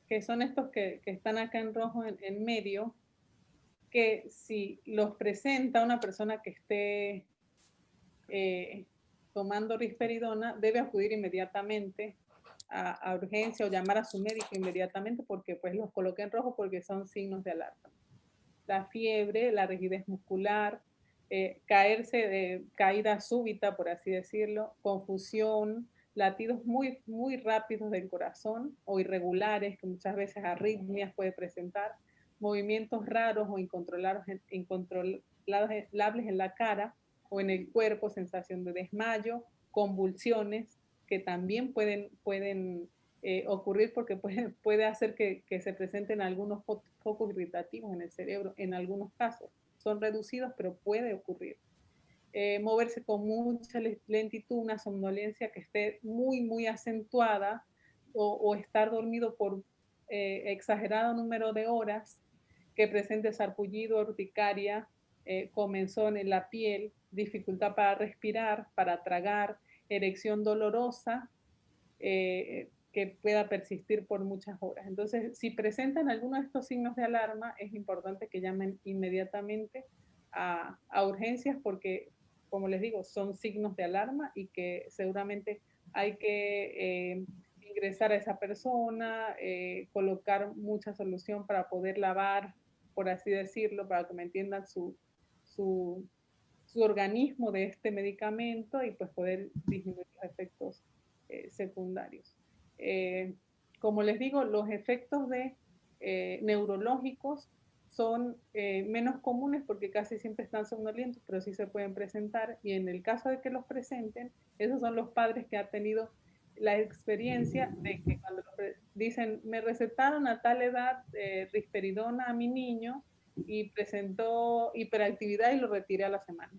Que son estos que están acá en rojo en medio, que si los presenta una persona que esté tomando risperidona, debe acudir inmediatamente a urgencia o llamar a su médico inmediatamente, porque pues los coloqué en rojo porque son signos de alarma. La fiebre, la rigidez muscular, caída súbita, por así decirlo, confusión, latidos muy, muy rápidos del corazón o irregulares, que muchas veces arritmias puede presentar, movimientos raros o incontrolables en la cara o en el cuerpo, sensación de desmayo, convulsiones, que también pueden ocurrir porque puede hacer que se presenten algunos focos irritativos en el cerebro en algunos casos. Son reducidos, pero puede ocurrir. Moverse con mucha lentitud, una somnolencia que esté muy, muy acentuada, o estar dormido por exagerado número de horas, que presente sarpullido, urticaria, comezón en la piel, dificultad para respirar, para tragar, erección dolorosa, que pueda persistir por muchas horas. Entonces, si presentan alguno de estos signos de alarma, es importante que llamen inmediatamente a urgencias, porque, como les digo, son signos de alarma y que seguramente hay que ingresar a esa persona, colocar mucha solución para poder lavar, por así decirlo, para que me entiendan su organismo de este medicamento, y pues poder disminuir los efectos secundarios. Como les digo, los efectos neurológicos son menos comunes porque casi siempre están somnolientos, pero sí se pueden presentar, y en el caso de que los presenten, esos son los padres que han tenido la experiencia de que cuando dicen, me recetaron a tal edad risperidona a mi niño y presentó hiperactividad y lo retiré a la semana.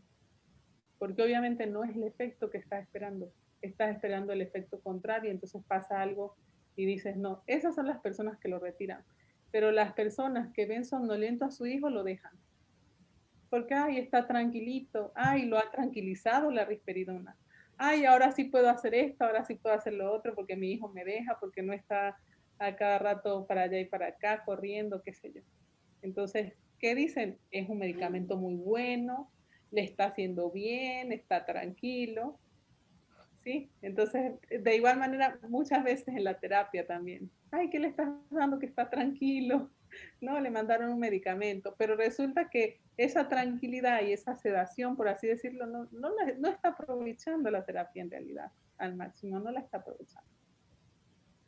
Porque obviamente no es el efecto que estás esperando el efecto contrario, entonces pasa algo y dices, no, esas son las personas que lo retiran. Pero las personas que ven somnoliento a su hijo lo dejan. Porque, ay, está tranquilito, ay, lo ha tranquilizado la risperidona. Ay, ahora sí puedo hacer esto, ahora sí puedo hacer lo otro, porque mi hijo me deja, porque no está a cada rato para allá y para acá, corriendo, qué sé yo. Entonces, ¿qué dicen? Es un medicamento muy bueno, le está haciendo bien, está tranquilo, ¿sí? Entonces, de igual manera, muchas veces en la terapia también, ay, ¿qué le estás dando que está tranquilo? No, le mandaron un medicamento, pero resulta que esa tranquilidad y esa sedación, por así decirlo, no está aprovechando la terapia en realidad al máximo, no la está aprovechando,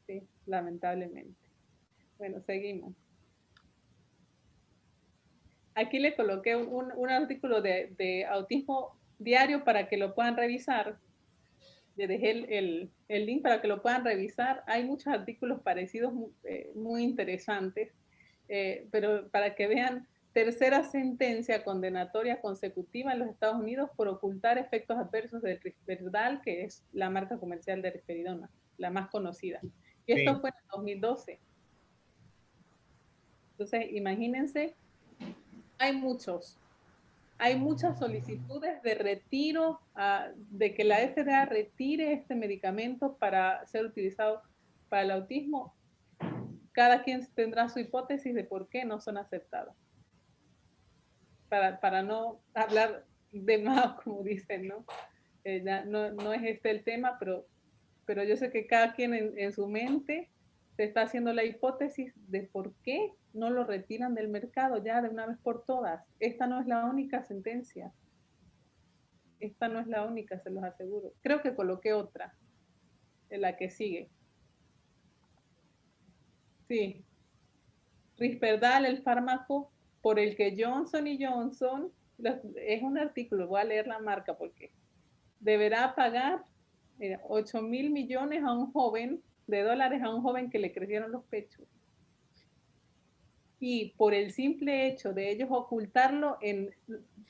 ¿sí? Lamentablemente. Bueno, seguimos. Aquí le coloqué un artículo de autismo diario para que lo puedan revisar. Le dejé el link para que lo puedan revisar. Hay muchos artículos parecidos muy interesantes, pero para que vean, tercera sentencia condenatoria consecutiva en los Estados Unidos por ocultar efectos adversos del Risperdal, que es la marca comercial de risperidona, la más conocida. Y esto fue en el 2012. Entonces, imagínense, hay muchos hay muchas solicitudes de retiro, de que la FDA retire este medicamento para ser utilizado para el autismo. Cada quien tendrá su hipótesis de por qué no son aceptados. Para no hablar de más, como dicen, ¿no? No es este el tema, pero yo sé que cada quien en su mente se está haciendo la hipótesis de por qué no lo retiran del mercado ya de una vez por todas. Esta no es la única sentencia. Esta no es la única, se los aseguro. Creo que coloqué otra, en la que sigue. Sí. Risperdal, el fármaco por el que Johnson y Johnson, es un artículo, voy a leer la marca porque deberá pagar 8.000 millones a un joven, de dólares a un joven que le crecieron los pechos. Y por el simple hecho de ellos ocultarlo,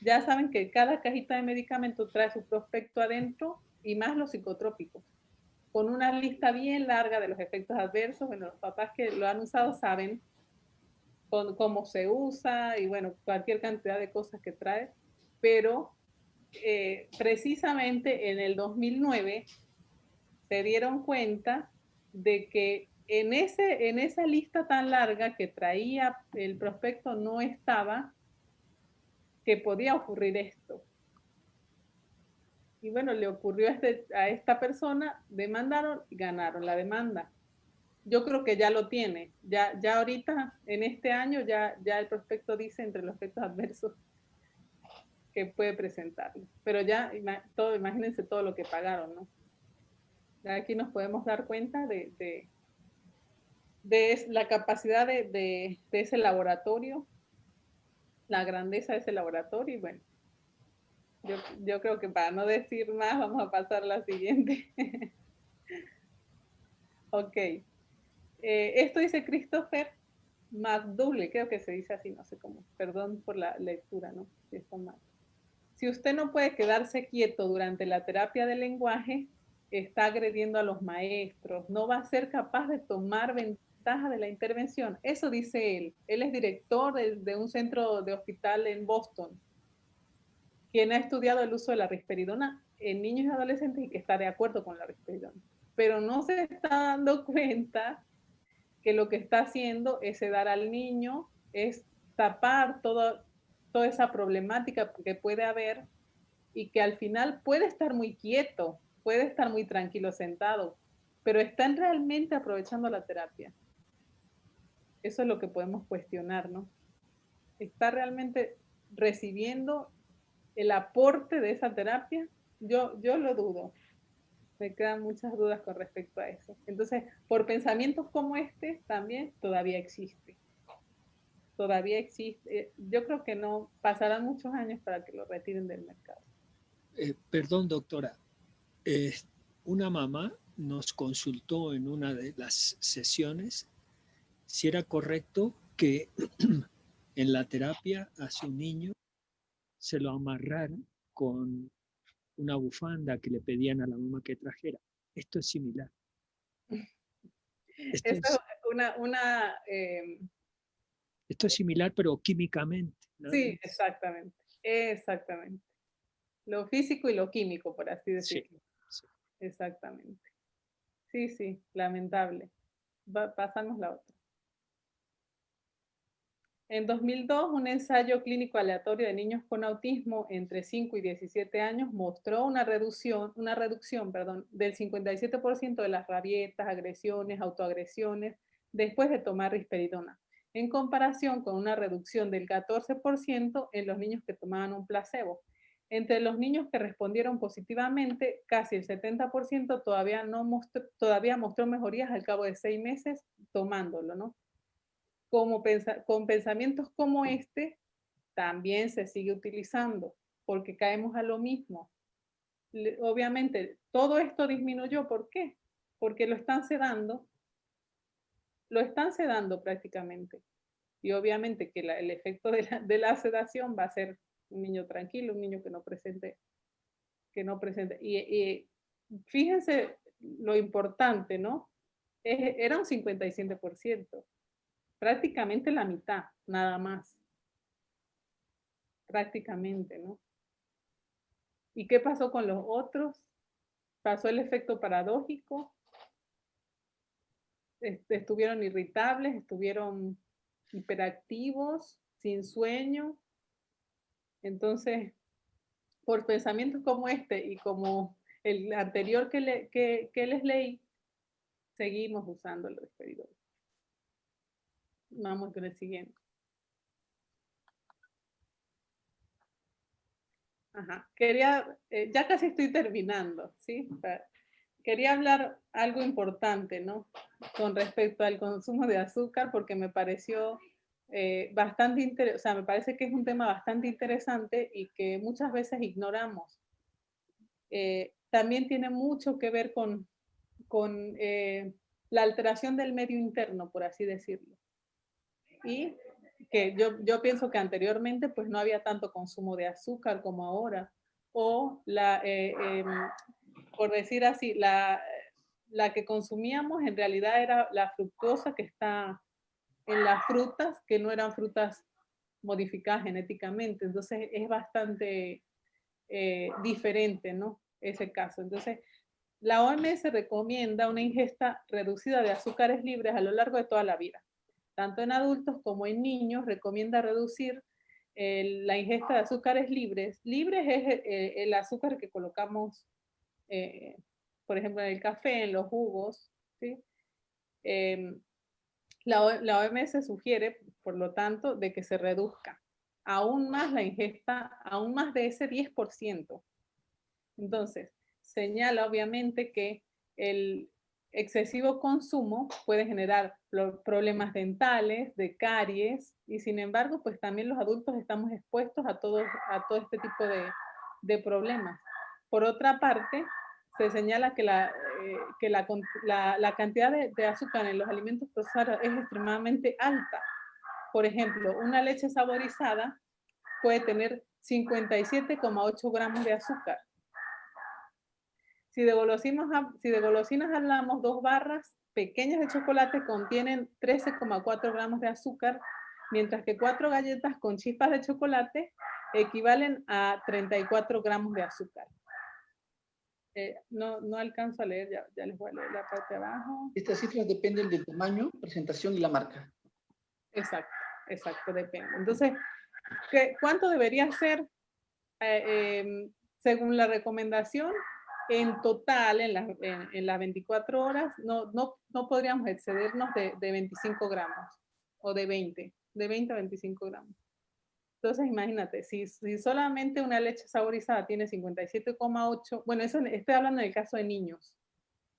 ya saben que cada cajita de medicamento trae su prospecto adentro y más los psicotrópicos, con una lista bien larga de los efectos adversos. Bueno, los papás que lo han usado saben cómo se usa y bueno, cualquier cantidad de cosas que trae, pero precisamente en el 2009 se dieron cuenta de que en esa lista tan larga que traía el prospecto no estaba que podía ocurrir esto. Y bueno, le ocurrió a esta persona, demandaron y ganaron la demanda. Yo creo que ya lo tiene. Ya ahorita, en este año, ya el prospecto dice entre los efectos adversos que puede presentarlo. Pero ya, imagínense todo lo que pagaron, ¿no? Aquí nos podemos dar cuenta de la capacidad de ese laboratorio, la grandeza de ese laboratorio. Y bueno, yo creo que para no decir más, vamos a pasar a la siguiente. Ok. Esto dice Christopher McDougall, creo que se dice así, no sé cómo. Perdón por la lectura, ¿no? Si está mal. Si usted no puede quedarse quieto durante la terapia del lenguaje, está agrediendo a los maestros, no va a ser capaz de tomar ventaja de la intervención. Eso dice él. Él es director de un centro de hospital en Boston, quien ha estudiado el uso de la risperidona en niños y adolescentes y que está de acuerdo con la risperidona. Pero no se está dando cuenta que lo que está haciendo es sedar al niño, es tapar toda esa problemática que puede haber y que al final puede estar muy quieto, puede estar muy tranquilo sentado, pero están realmente aprovechando la terapia. Eso es lo que podemos cuestionar, ¿no? ¿Está realmente recibiendo el aporte de esa terapia? Yo lo dudo. Me quedan muchas dudas con respecto a eso. Entonces, por pensamientos como este, también todavía existe. Todavía existe. Yo creo que no pasarán muchos años para que lo retiren del mercado. Perdón, doctora. Una mamá nos consultó en una de las sesiones si era correcto que en la terapia a su niño se lo amarraran con una bufanda que le pedían a la mamá que trajera. Esto es similar. Esto es similar, pero químicamente, ¿no? Sí, exactamente. Exactamente. Lo físico y lo químico, por así decirlo. Sí. Exactamente. Sí, lamentable. Pasamos la otra. En 2002, un ensayo clínico aleatorio de niños con autismo entre 5 y 17 años mostró una reducción del 57% de las rabietas, agresiones, autoagresiones después de tomar risperidona, en comparación con una reducción del 14% en los niños que tomaban un placebo. Entre los niños que respondieron positivamente, casi el 70% todavía mostró mejorías al cabo de 6 meses tomándolo, ¿no? Con pensamientos como este, también se sigue utilizando, porque caemos a lo mismo. Obviamente, todo esto disminuyó, ¿por qué? Porque lo están sedando prácticamente. Y obviamente que el efecto de la sedación va a ser un niño tranquilo, un niño que no presente. Y fíjense lo importante, ¿no? Era un 57%. Prácticamente la mitad, nada más. prácticamente, ¿no? ¿Y qué pasó con los otros? Pasó el efecto paradójico, estuvieron irritables, estuvieron hiperactivos, sin sueño. Entonces, por pensamientos como este y como el anterior que les leí, seguimos usando el risperidol. Vamos con el siguiente. Ajá. Quería, ya casi estoy terminando, ¿sí? Quería hablar algo importante, ¿no? Con respecto al consumo de azúcar, porque me pareció bastante interesante, o sea, me parece que es un tema bastante interesante y que muchas veces ignoramos. También tiene mucho que ver con la alteración del medio interno, por así decirlo. Y que yo pienso que anteriormente pues no había tanto consumo de azúcar como ahora. O por decir así, la que consumíamos en realidad era la fructosa que está en las frutas, que no eran frutas modificadas genéticamente. Entonces es bastante diferente, ¿no? Ese caso. Entonces, la OMS recomienda una ingesta reducida de azúcares libres a lo largo de toda la vida. Tanto en adultos como en niños recomienda reducir la ingesta de azúcares libres. Libres es el azúcar que colocamos, por ejemplo, en el café, en los jugos, ¿sí? La OMS sugiere, por lo tanto, de que se reduzca aún más la ingesta, aún más de ese 10%. Entonces, señala obviamente que el excesivo consumo puede generar problemas dentales, de caries, y sin embargo, pues también los adultos estamos expuestos a todo este tipo de problemas. Por otra parte, se señala que la cantidad de azúcar en los alimentos procesados es extremadamente alta. Por ejemplo, una leche saborizada puede tener 57,8 gramos de azúcar. Si de golosinas hablamos, 2 barras pequeñas de chocolate contienen 13,4 gramos de azúcar, mientras que 4 galletas con chispas de chocolate equivalen a 34 gramos de azúcar. No alcanzo a leer, ya les voy a leer la parte de abajo. Estas cifras dependen del tamaño, presentación y la marca. Exacto, depende. Entonces, ¿cuánto debería ser según la recomendación? En total, en las 24 horas, no podríamos excedernos de 25 gramos o de 20 a 25 gramos. Entonces, imagínate, si solamente una leche saborizada tiene 57,8, bueno, eso estoy hablando en el caso de niños,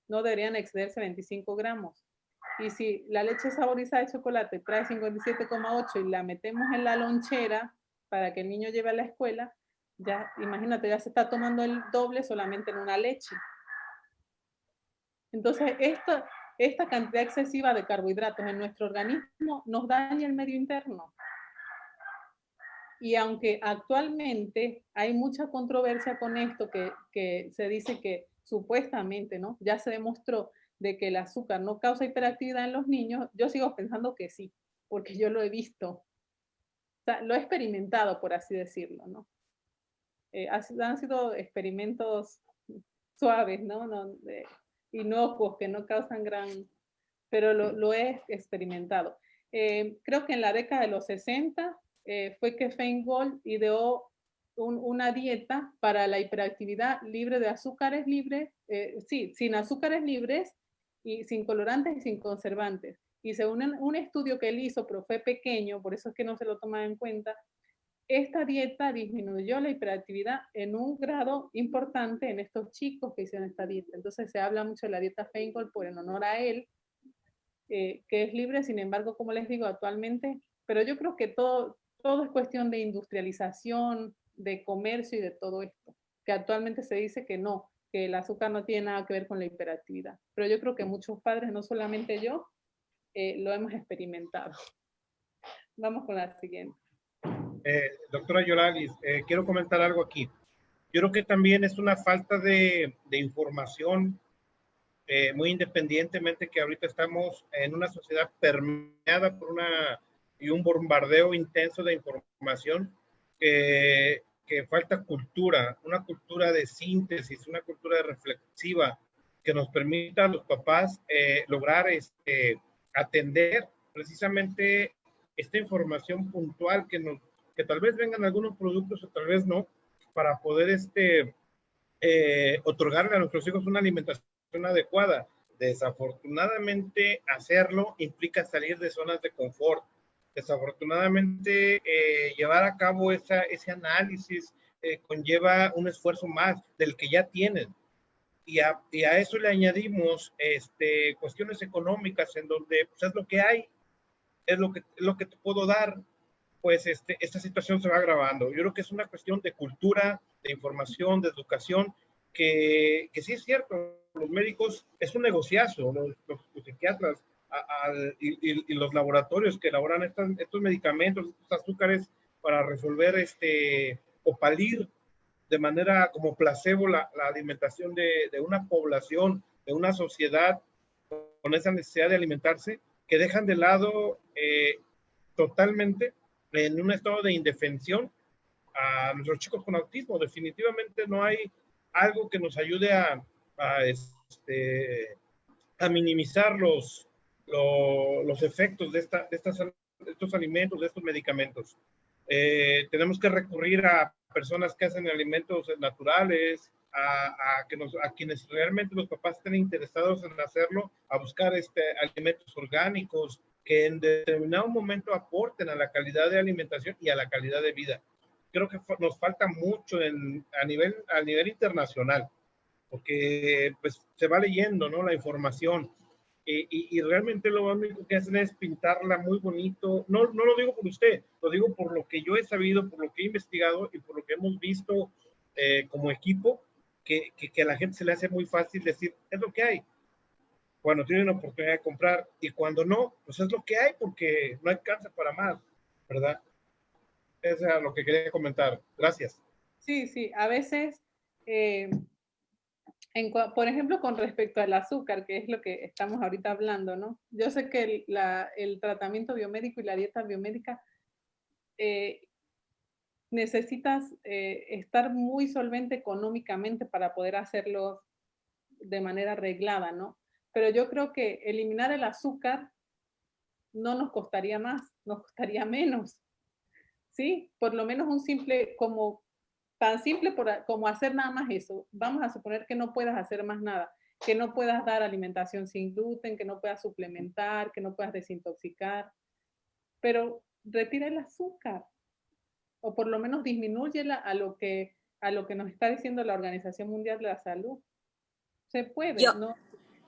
no deberían excederse 25 gramos. Y si la leche saborizada de chocolate trae 57,8 y la metemos en la lonchera para que el niño lleve a la escuela, ya, imagínate, ya se está tomando el doble solamente en una leche. Entonces, esta cantidad excesiva de carbohidratos en nuestro organismo nos daña el medio interno. Y aunque actualmente hay mucha controversia con esto, que se dice que supuestamente, ¿no? Ya se demostró de que el azúcar no causa hiperactividad en los niños, yo sigo pensando que sí, porque yo lo he visto. O sea, lo he experimentado, por así decirlo, ¿no? Han sido experimentos suaves, ¿no? Inocuos, que no causan gran... Pero lo he experimentado. Creo que en la década de los 60 fue que Feingold ideó una dieta para la hiperactividad libre de azúcares libres, sin azúcares libres y sin colorantes y sin conservantes. Y según un estudio que él hizo, pero fue pequeño, por eso es que no se lo tomaba en cuenta, esta dieta disminuyó la hiperactividad en un grado importante en estos chicos que hicieron esta dieta. Entonces se habla mucho de la dieta Feingold por en honor a él, que es libre, sin embargo, como les digo, actualmente, pero yo creo que todo es cuestión de industrialización, de comercio y de todo esto, que actualmente se dice que no, que el azúcar no tiene nada que ver con la hiperactividad. Pero yo creo que muchos padres, no solamente yo, lo hemos experimentado. Vamos con la siguiente. Doctora Yoralis, quiero comentar algo aquí. Yo creo que también es una falta de información, muy independientemente que ahorita estamos en una sociedad permeada por un bombardeo intenso de información. que falta cultura, una cultura de síntesis, una cultura reflexiva que nos permita a los papás lograr atender precisamente esta información puntual que tal vez vengan algunos productos o tal vez no, para poder otorgarle a nuestros hijos una alimentación adecuada. Desafortunadamente, hacerlo implica salir de zonas de confort. Desafortunadamente, llevar a cabo ese análisis conlleva un esfuerzo más del que ya tienen. Y a eso le añadimos cuestiones económicas en donde pues, es lo que hay, es lo que te puedo dar, pues esta situación se va agravando. Yo creo que es una cuestión de cultura, de información, de educación, que sí es cierto, los médicos es un negociazo, los psiquiatras y los laboratorios que elaboran estos medicamentos, estos azúcares para resolver o palir de manera como placebo la alimentación de una población, de una sociedad con esa necesidad de alimentarse, que dejan de lado totalmente en un estado de indefensión a nuestros chicos con autismo. Definitivamente no hay algo que nos ayude a minimizar los efectos de estos alimentos, de estos medicamentos. Tenemos que recurrir a personas que hacen alimentos naturales, a quienes realmente los papás estén interesados en hacerlo, a buscar alimentos orgánicos que en determinado momento aporten a la calidad de alimentación y a la calidad de vida. Creo que nos falta mucho a nivel internacional, porque pues se va leyendo, ¿no?, la información y realmente lo único que hacen es pintarla muy bonito. No lo digo por usted, lo digo por lo que yo he sabido, por lo que he investigado y por lo que hemos visto como equipo, que a la gente se le hace muy fácil decir, es lo que hay. Cuando tienen la oportunidad de comprar y cuando no, pues es lo que hay porque no alcanza para más, ¿verdad? Eso es lo que quería comentar. Gracias. Sí, a veces, por ejemplo, con respecto al azúcar, que es lo que estamos ahorita hablando, ¿no? Yo sé que el tratamiento biomédico y la dieta biomédica necesitas estar muy solvente económicamente para poder hacerlo de manera reglada, ¿no? Pero yo creo que eliminar el azúcar no nos costaría más, nos costaría menos, ¿sí? Por lo menos tan simple como hacer nada más eso. Vamos a suponer que no puedas hacer más nada, que no puedas dar alimentación sin gluten, que no puedas suplementar, que no puedas desintoxicar, pero retira el azúcar o por lo menos disminúyela a lo que nos está diciendo la Organización Mundial de la Salud. Se puede,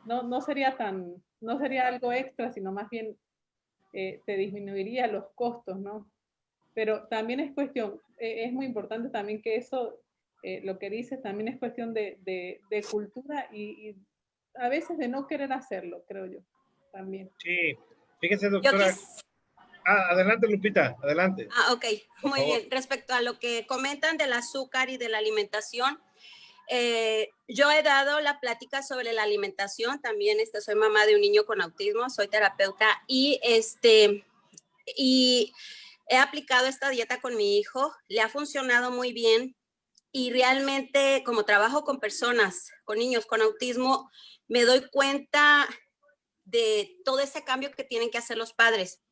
no sería algo extra, sino más bien te disminuiría los costos, ¿no? Pero también es cuestión, es muy importante también que eso, lo que dices, también es cuestión de cultura y a veces de no querer hacerlo, creo yo, también. Sí, fíjese, doctora. Adelante, Lupita, adelante. Ok, muy bien. Respecto a lo que comentan del azúcar y de la alimentación, yo he dado la plática sobre la alimentación, también soy mamá de un niño con autismo, soy terapeuta y he aplicado esta dieta con mi hijo, le ha funcionado muy bien y realmente como trabajo con personas, con niños con autismo, me doy cuenta de todo ese cambio que tienen que hacer los padres.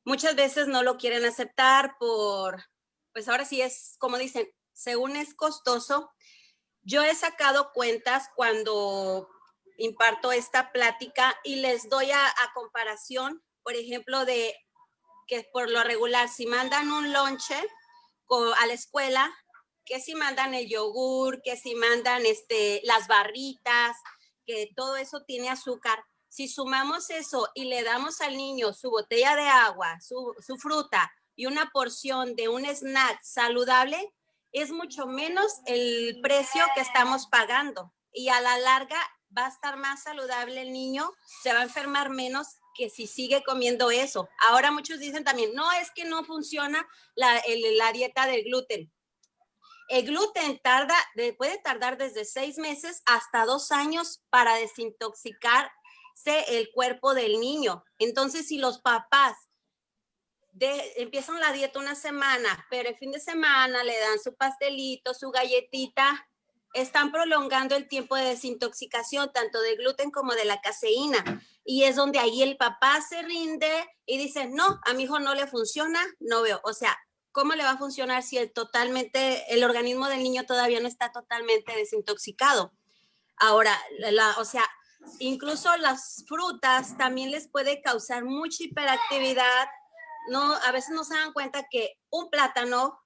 Muchas veces no lo quieren aceptar pues ahora sí es, como dicen, según es costoso. Yo he sacado cuentas cuando imparto esta plática y les doy a comparación, por ejemplo, de que por lo regular, si mandan un lonche a la escuela, que si mandan el yogur, que si mandan las barritas, que todo eso tiene azúcar. Si sumamos eso y le damos al niño su botella de agua, su fruta y una porción de un snack saludable, es mucho menos el precio que estamos pagando. Y a la larga va a estar más saludable el niño, se va a enfermar menos que si sigue comiendo eso. Ahora muchos dicen también, no, es que no funciona la dieta del gluten. El gluten puede tardar desde 6 meses hasta 2 años para desintoxicarse el cuerpo del niño. Entonces, si los papás empiezan la dieta una semana, pero el fin de semana le dan su pastelito, su galletita, están prolongando el tiempo de desintoxicación, tanto de gluten como de la caseína. Y es donde ahí el papá se rinde y dice, no, a mi hijo no le funciona, no veo. O sea, ¿cómo le va a funcionar si el organismo del niño todavía no está totalmente desintoxicado? Ahora, o sea, incluso las frutas también les puede causar mucha hiperactividad. No, a veces no se dan cuenta que un plátano,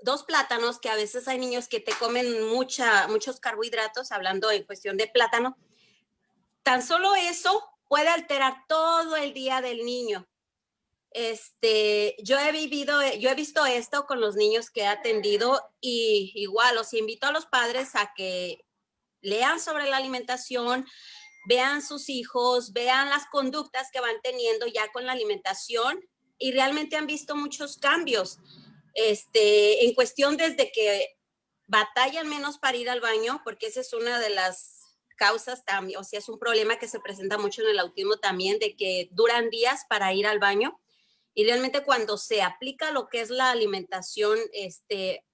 2 plátanos, que a veces hay niños que te comen muchos carbohidratos, hablando en cuestión de plátano, tan solo eso puede alterar todo el día del niño. Yo he visto esto con los niños que he atendido y igual los invito a los padres a que lean sobre la alimentación, vean sus hijos, vean las conductas que van teniendo ya con la alimentación y realmente han visto muchos cambios. En cuestión desde que batallan menos para ir al baño, porque esa es una de las causas también, o sea, es un problema que se presenta mucho en el autismo también, de que duran días para ir al baño. Y realmente cuando se aplica lo que es la alimentación,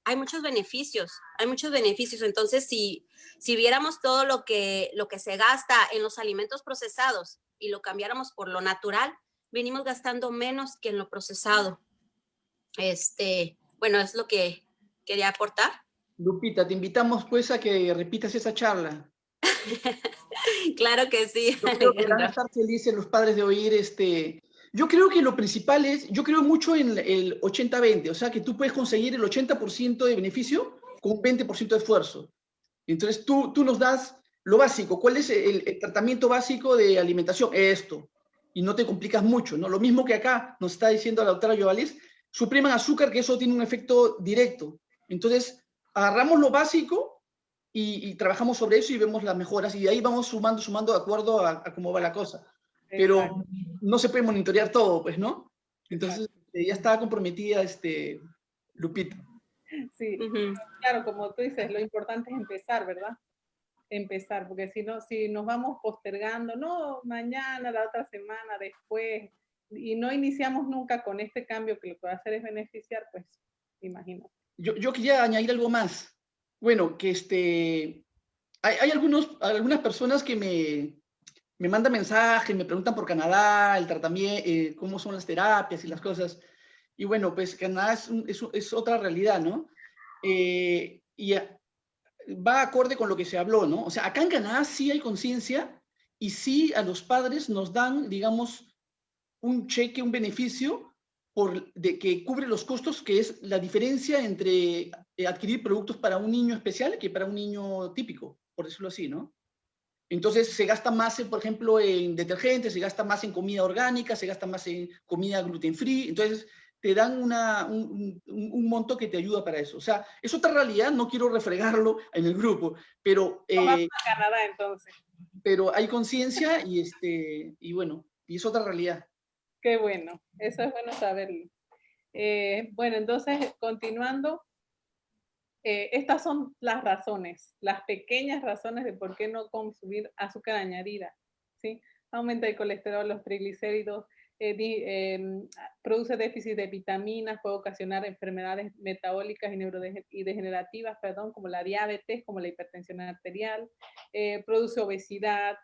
hay muchos beneficios, Entonces, si viéramos todo lo que se gasta en los alimentos procesados y lo cambiáramos por lo natural, venimos gastando menos que en lo procesado. Bueno, es lo que quería aportar. Lupita, te invitamos pues a que repitas esa charla. Claro que sí. Yo creo que van a estar felices los padres de oír Yo creo que lo principal es, yo creo mucho en el 80-20, o sea que tú puedes conseguir el 80% de beneficio con un 20% de esfuerzo. Entonces tú nos das lo básico. ¿Cuál es el tratamiento básico de alimentación? Esto. Y no te complicas mucho, ¿no? Lo mismo que acá nos está diciendo la doctora Yovalis, supriman azúcar, que eso tiene un efecto directo. Entonces, agarramos lo básico y trabajamos sobre eso y vemos las mejoras y de ahí vamos sumando de acuerdo a cómo va la cosa. Pero Exacto. no se puede monitorear todo, pues, ¿no? Entonces, ya estaba comprometida Lupita. Sí, Ujú. claro, como tú dices, lo importante es empezar, ¿verdad? Empezar, porque si no, si nos vamos postergando, no, mañana, la otra semana, después, y no iniciamos nunca con este cambio que lo que va a hacer es beneficiar, pues, imagínate. Yo quería añadir algo más. Bueno, que hay algunas personas que me mandan mensajes, me preguntan por Canadá, el tratamiento, cómo son las terapias y las cosas. Y bueno, pues Canadá es otra realidad, ¿no? Y va acorde con lo que se habló, ¿no? O sea, acá en Canadá sí hay conciencia y sí a los padres nos dan, digamos, un cheque, un beneficio de que cubre los costos, que es la diferencia entre adquirir productos para un niño especial que para un niño típico, por decirlo así, ¿no? Entonces se gasta más, por ejemplo, en detergentes, se gasta más en comida orgánica, se gasta más en comida gluten free. Entonces te dan un monto que te ayuda para eso. O sea, es otra realidad, no quiero refregarlo en el grupo, pero, Vamos a Canadá entonces. pero hay conciencia y bueno, y es otra realidad. Qué bueno, eso es bueno saberlo. Bueno, entonces, continuando, estas son las razones, las pequeñas razones de por qué no consumir azúcar añadida, ¿sí? Aumenta el colesterol, los triglicéridos, produce déficit de vitaminas, puede ocasionar enfermedades metabólicas y degenerativas, perdón, como la diabetes, como la hipertensión arterial, produce obesidad,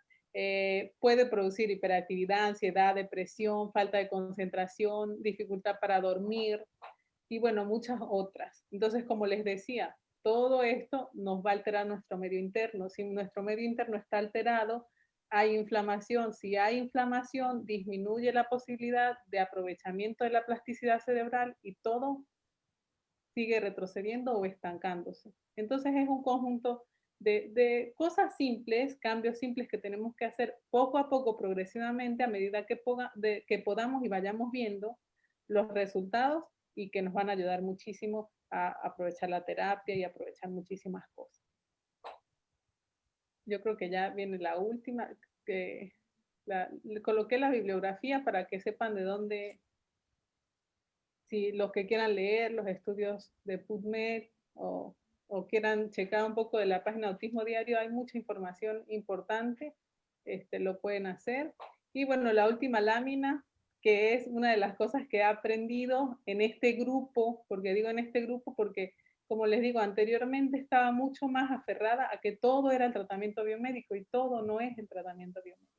puede producir hiperactividad, ansiedad, depresión, falta de concentración, dificultad para dormir, y bueno, muchas otras. Entonces, como les decía, todo esto nos va a alterar nuestro medio interno. Si nuestro medio interno está alterado, hay inflamación. Si hay inflamación, disminuye la posibilidad de aprovechamiento de la plasticidad cerebral y todo sigue retrocediendo o estancándose. Entonces es un conjunto de cosas simples, cambios simples que tenemos que hacer poco a poco, progresivamente, a medida que podamos y vayamos viendo los resultados y que nos van a ayudar muchísimo a aprovechar la terapia y aprovechar muchísimas cosas. Yo creo que ya viene la última, que coloqué la bibliografía para que sepan de dónde, si los que quieran leer los estudios de PubMed o quieran checar un poco de la página Autismo Diario, hay mucha información importante, lo pueden hacer. Y bueno, la última lámina que es una de las cosas que he aprendido en este grupo, porque digo en este grupo porque, como les digo, anteriormente estaba mucho más aferrada a que todo era el tratamiento biomédico y todo no es el tratamiento biomédico.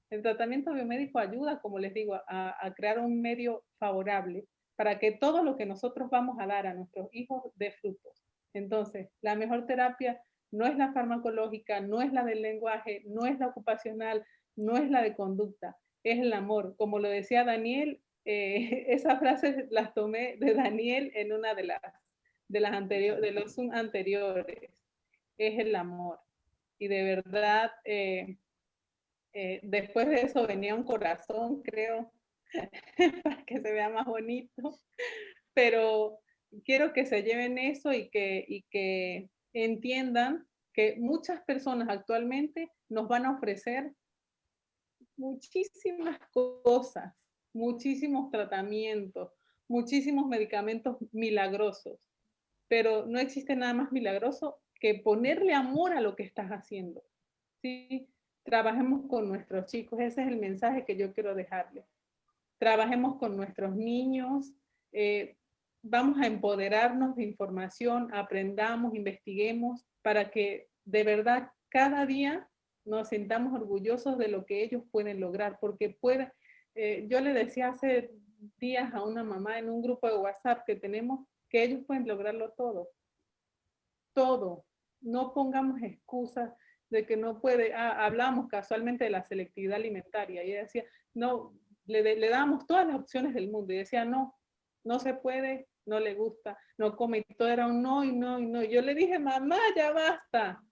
El tratamiento biomédico ayuda, como les digo, a crear un medio favorable para que todo lo que nosotros vamos a dar a nuestros hijos dé frutos. Entonces, la mejor terapia no es la farmacológica, no es la del lenguaje, no es la ocupacional, no es la de conducta, es el amor. Como lo decía Daniel, esas frases las tomé de Daniel en una de los Zoom anteriores. Es el amor. Y de verdad, después de eso venía un corazón, creo, para que se vea más bonito. Pero quiero que se lleven eso y que entiendan que muchas personas actualmente nos van a ofrecer muchísimas cosas, muchísimos tratamientos, muchísimos medicamentos milagrosos, pero no existe nada más milagroso que ponerle amor a lo que estás haciendo. ¿Sí? Trabajemos con nuestros chicos, ese es el mensaje que yo quiero dejarles. Trabajemos con nuestros niños, vamos a empoderarnos de información, aprendamos, investiguemos, para que de verdad cada día nos sintamos orgullosos de lo que ellos pueden lograr, porque yo le decía hace días a una mamá en un grupo de WhatsApp que tenemos, que ellos pueden lograrlo todo, todo. No pongamos excusas de que no puede. Hablamos casualmente de la selectividad alimentaria y ella decía, no, le damos todas las opciones del mundo y decía, no, no se puede, no le gusta, no come, y todo era un no y no y no. Yo le dije, mamá, ya basta.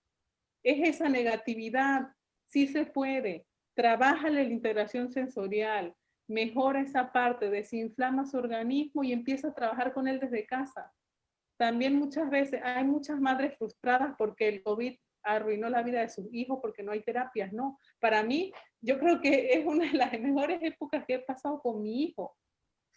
Es esa negatividad, sí se puede. Trabájale la integración sensorial, mejora esa parte, desinflama su organismo y empieza a trabajar con él desde casa. También muchas veces hay muchas madres frustradas porque el COVID arruinó la vida de sus hijos porque no hay terapias, ¿no? Para mí, yo creo que es una de las mejores épocas que he pasado con mi hijo.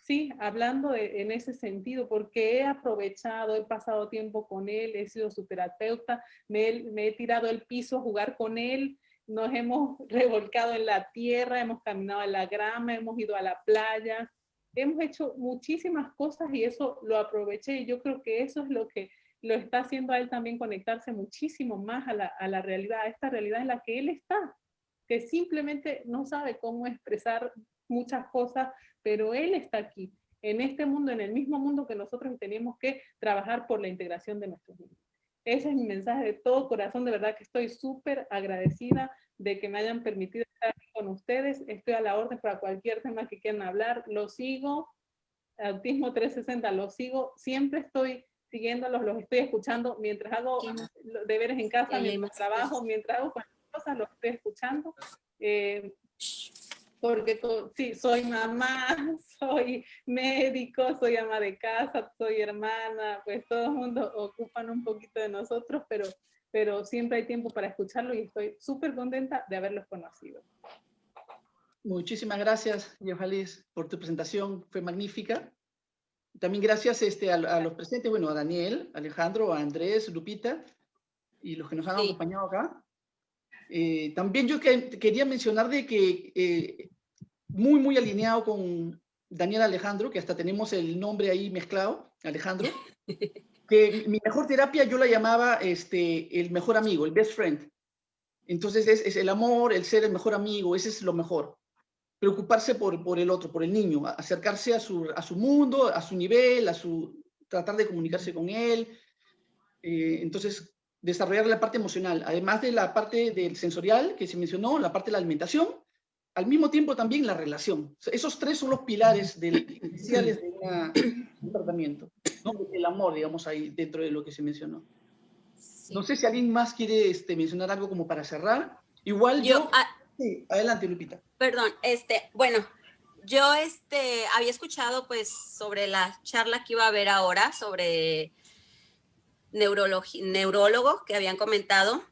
Sí, hablando en ese sentido, porque he aprovechado, he pasado tiempo con él, he sido su terapeuta, me he tirado el piso a jugar con él, nos hemos revolcado en la tierra, hemos caminado en la grama, hemos ido a la playa, hemos hecho muchísimas cosas y eso lo aproveché y yo creo que eso es lo que lo está haciendo a él también conectarse muchísimo más a la realidad, a esta realidad en la que él está, que simplemente no sabe cómo expresar muchas cosas, pero él está aquí, en este mundo, en el mismo mundo que nosotros, y tenemos que trabajar por la integración de nuestros niños. Ese es mi mensaje de todo corazón, de verdad que estoy súper agradecida de que me hayan permitido estar aquí con ustedes, estoy a la orden para cualquier tema que quieran hablar, lo sigo, Autismo 360, lo sigo, siempre estoy siguiéndolos, los estoy escuchando mientras hago deberes en casa, mientras trabajo, mientras hago cualquier cosa, los estoy escuchando. Porque sí, soy mamá, soy médico, soy ama de casa, soy hermana, pues todo el mundo ocupan un poquito de nosotros, pero siempre hay tiempo para escucharlo y estoy súper contenta de haberlos conocido. Muchísimas gracias, Yevalis, por tu presentación, fue magnífica. También gracias a los presentes, bueno, a Daniel, Alejandro, a Andrés, Lupita y los que nos han acompañado acá. También yo quería mencionar de que muy, muy alineado con Daniel Alejandro, que hasta tenemos el nombre ahí mezclado, Alejandro, que mi mejor terapia yo la llamaba el mejor amigo, el best friend. Entonces es el amor, el ser el mejor amigo, ese es lo mejor. Preocuparse por el otro, por el niño, acercarse a su mundo, a su nivel, tratar de comunicarse con él. Entonces, desarrollar la parte emocional, además de la parte del sensorial que se mencionó, la parte de la alimentación, al mismo tiempo también la relación. O sea, esos tres son los pilares iniciales de un tratamiento, ¿no? El amor, digamos, ahí dentro de lo que se mencionó. Sí. No sé si alguien más quiere mencionar algo como para cerrar. Igual yo sí, adelante, Lupita. Perdón, bueno, yo había escuchado pues sobre la charla que iba a haber ahora sobre neurólogos que habían comentado,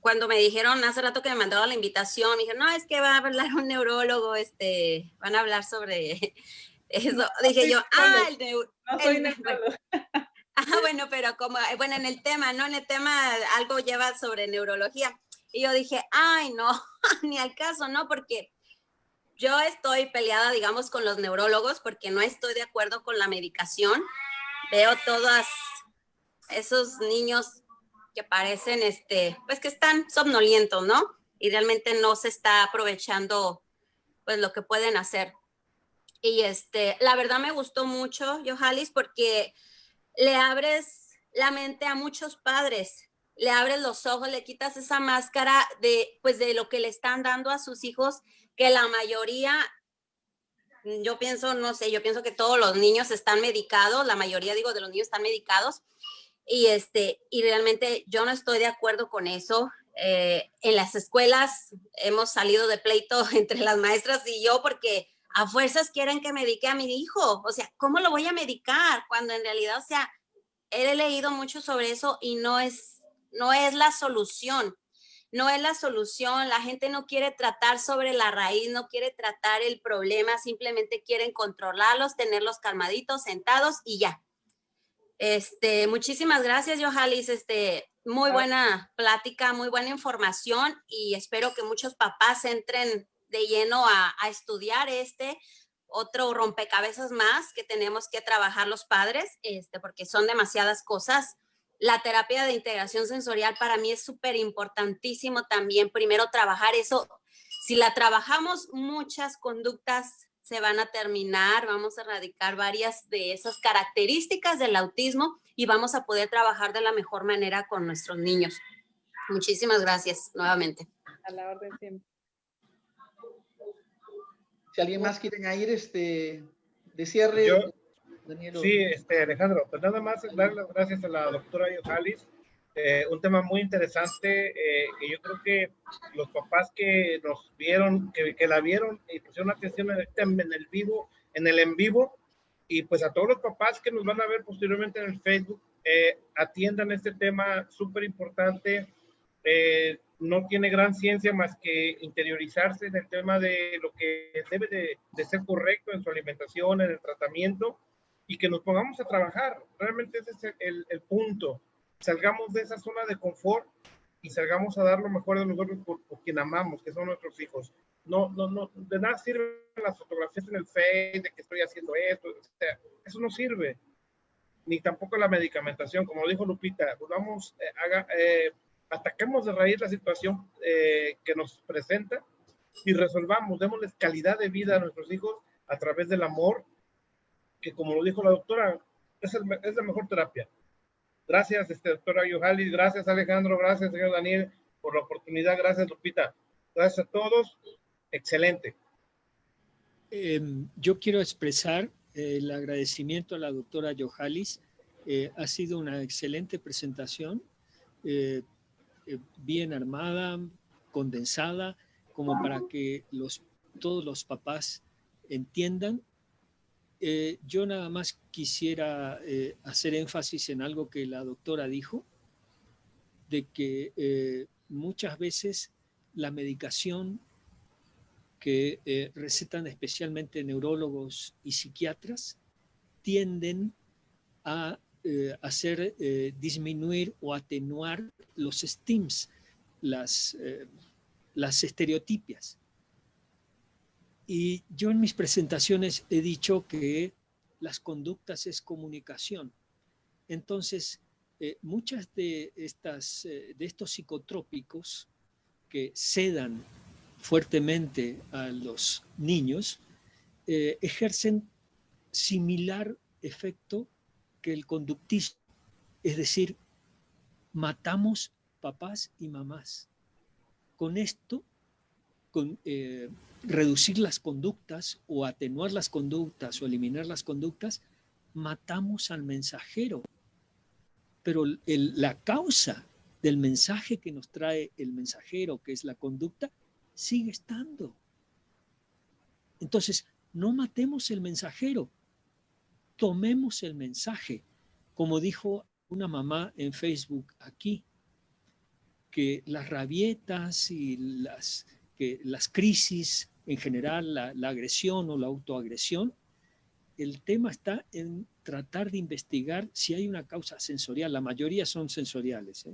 cuando me dijeron hace rato que me mandaron la invitación, me dijeron, no, es que va a hablar un neurólogo, van a hablar sobre eso. No, dije yo, el neurólogo. Bueno, pero como, bueno, en el tema, ¿no? En el tema algo lleva sobre neurología. Y yo dije, ay, no, ni al caso, ¿no? Porque yo estoy peleada, digamos, con los neurólogos porque no estoy de acuerdo con la medicación. Veo todos esos niños que parecen, pues que están somnolientos, ¿no? Y realmente no se está aprovechando, pues, lo que pueden hacer. Y la verdad me gustó mucho, Yohalis, porque le abres la mente a muchos padres, le abres los ojos, le quitas esa máscara pues de lo que le están dando a sus hijos, que la mayoría, yo pienso, no sé, yo pienso que todos los niños están medicados, la mayoría, digo, de los niños están medicados, y realmente yo no estoy de acuerdo con eso. En las escuelas hemos salido de pleito entre las maestras y yo porque a fuerzas quieren que medique a mi hijo. O sea, ¿cómo lo voy a medicar? Cuando en realidad, o sea, he leído mucho sobre eso y no es la solución. No es la solución. La gente no quiere tratar sobre la raíz, no quiere tratar el problema, simplemente quieren controlarlos, tenerlos calmaditos, sentados y ya. Muchísimas gracias, Yohalis. Muy buena plática, muy buena información y espero que muchos papás entren de lleno a estudiar otro rompecabezas más que tenemos que trabajar los padres, porque son demasiadas cosas. La terapia de integración sensorial para mí es súper importantísimo también. Primero trabajar eso. Si la trabajamos, muchas conductas se van a terminar, vamos a erradicar varias de esas características del autismo y vamos a poder trabajar de la mejor manera con nuestros niños. Muchísimas gracias nuevamente. A la orden siempre. Si alguien más quiere añadir de cierre, Yo, Daniel. Sí, Alejandro, pues nada más darle las gracias a la doctora Yohalis. Un tema muy interesante que yo creo que los papás que nos vieron, que la vieron y pusieron atención en el en vivo, y pues a todos los papás que nos van a ver posteriormente en el Facebook, atiendan este tema súper importante. No tiene gran ciencia más que interiorizarse en el tema de lo que debe de ser correcto en su alimentación, en el tratamiento, y que nos pongamos a trabajar. Realmente ese es el punto. Salgamos de esa zona de confort y salgamos a dar lo mejor de nosotros por quien amamos, que son nuestros hijos. No, de nada sirven las fotografías en el Face de que estoy haciendo esto, o sea, eso no sirve. Ni tampoco la medicamentación, como dijo Lupita, pues vamos, atacamos de raíz la situación que nos presenta y resolvamos, démosles calidad de vida a nuestros hijos a través del amor, que como lo dijo la doctora, es la mejor terapia. Gracias, doctora Yohalis, gracias Alejandro, gracias señor Daniel por la oportunidad, gracias Lupita, gracias a todos, excelente. Yo quiero expresar el agradecimiento a la doctora Yohalis. Ha sido una excelente presentación, bien armada, condensada, como para que todos los papás entiendan. Yo nada más quisiera hacer énfasis en algo que la doctora dijo, de que muchas veces la medicación que recetan especialmente neurólogos y psiquiatras tienden a hacer disminuir o atenuar los STIMs, las estereotipias. Y yo en mis presentaciones he dicho que las conductas es comunicación. Entonces, muchas de estos psicotrópicos que sedan fuertemente a los niños ejercen similar efecto que el conductismo, es decir, matamos papás y mamás. Con esto, con reducir las conductas o atenuar las conductas o eliminar las conductas, matamos al mensajero. Pero la causa del mensaje que nos trae el mensajero, que es la conducta, sigue estando. Entonces, no matemos el mensajero, tomemos el mensaje. Como dijo una mamá en Facebook aquí, que las rabietas y las crisis en general, la agresión o la autoagresión, el tema está en tratar de investigar si hay una causa sensorial. La mayoría son sensoriales,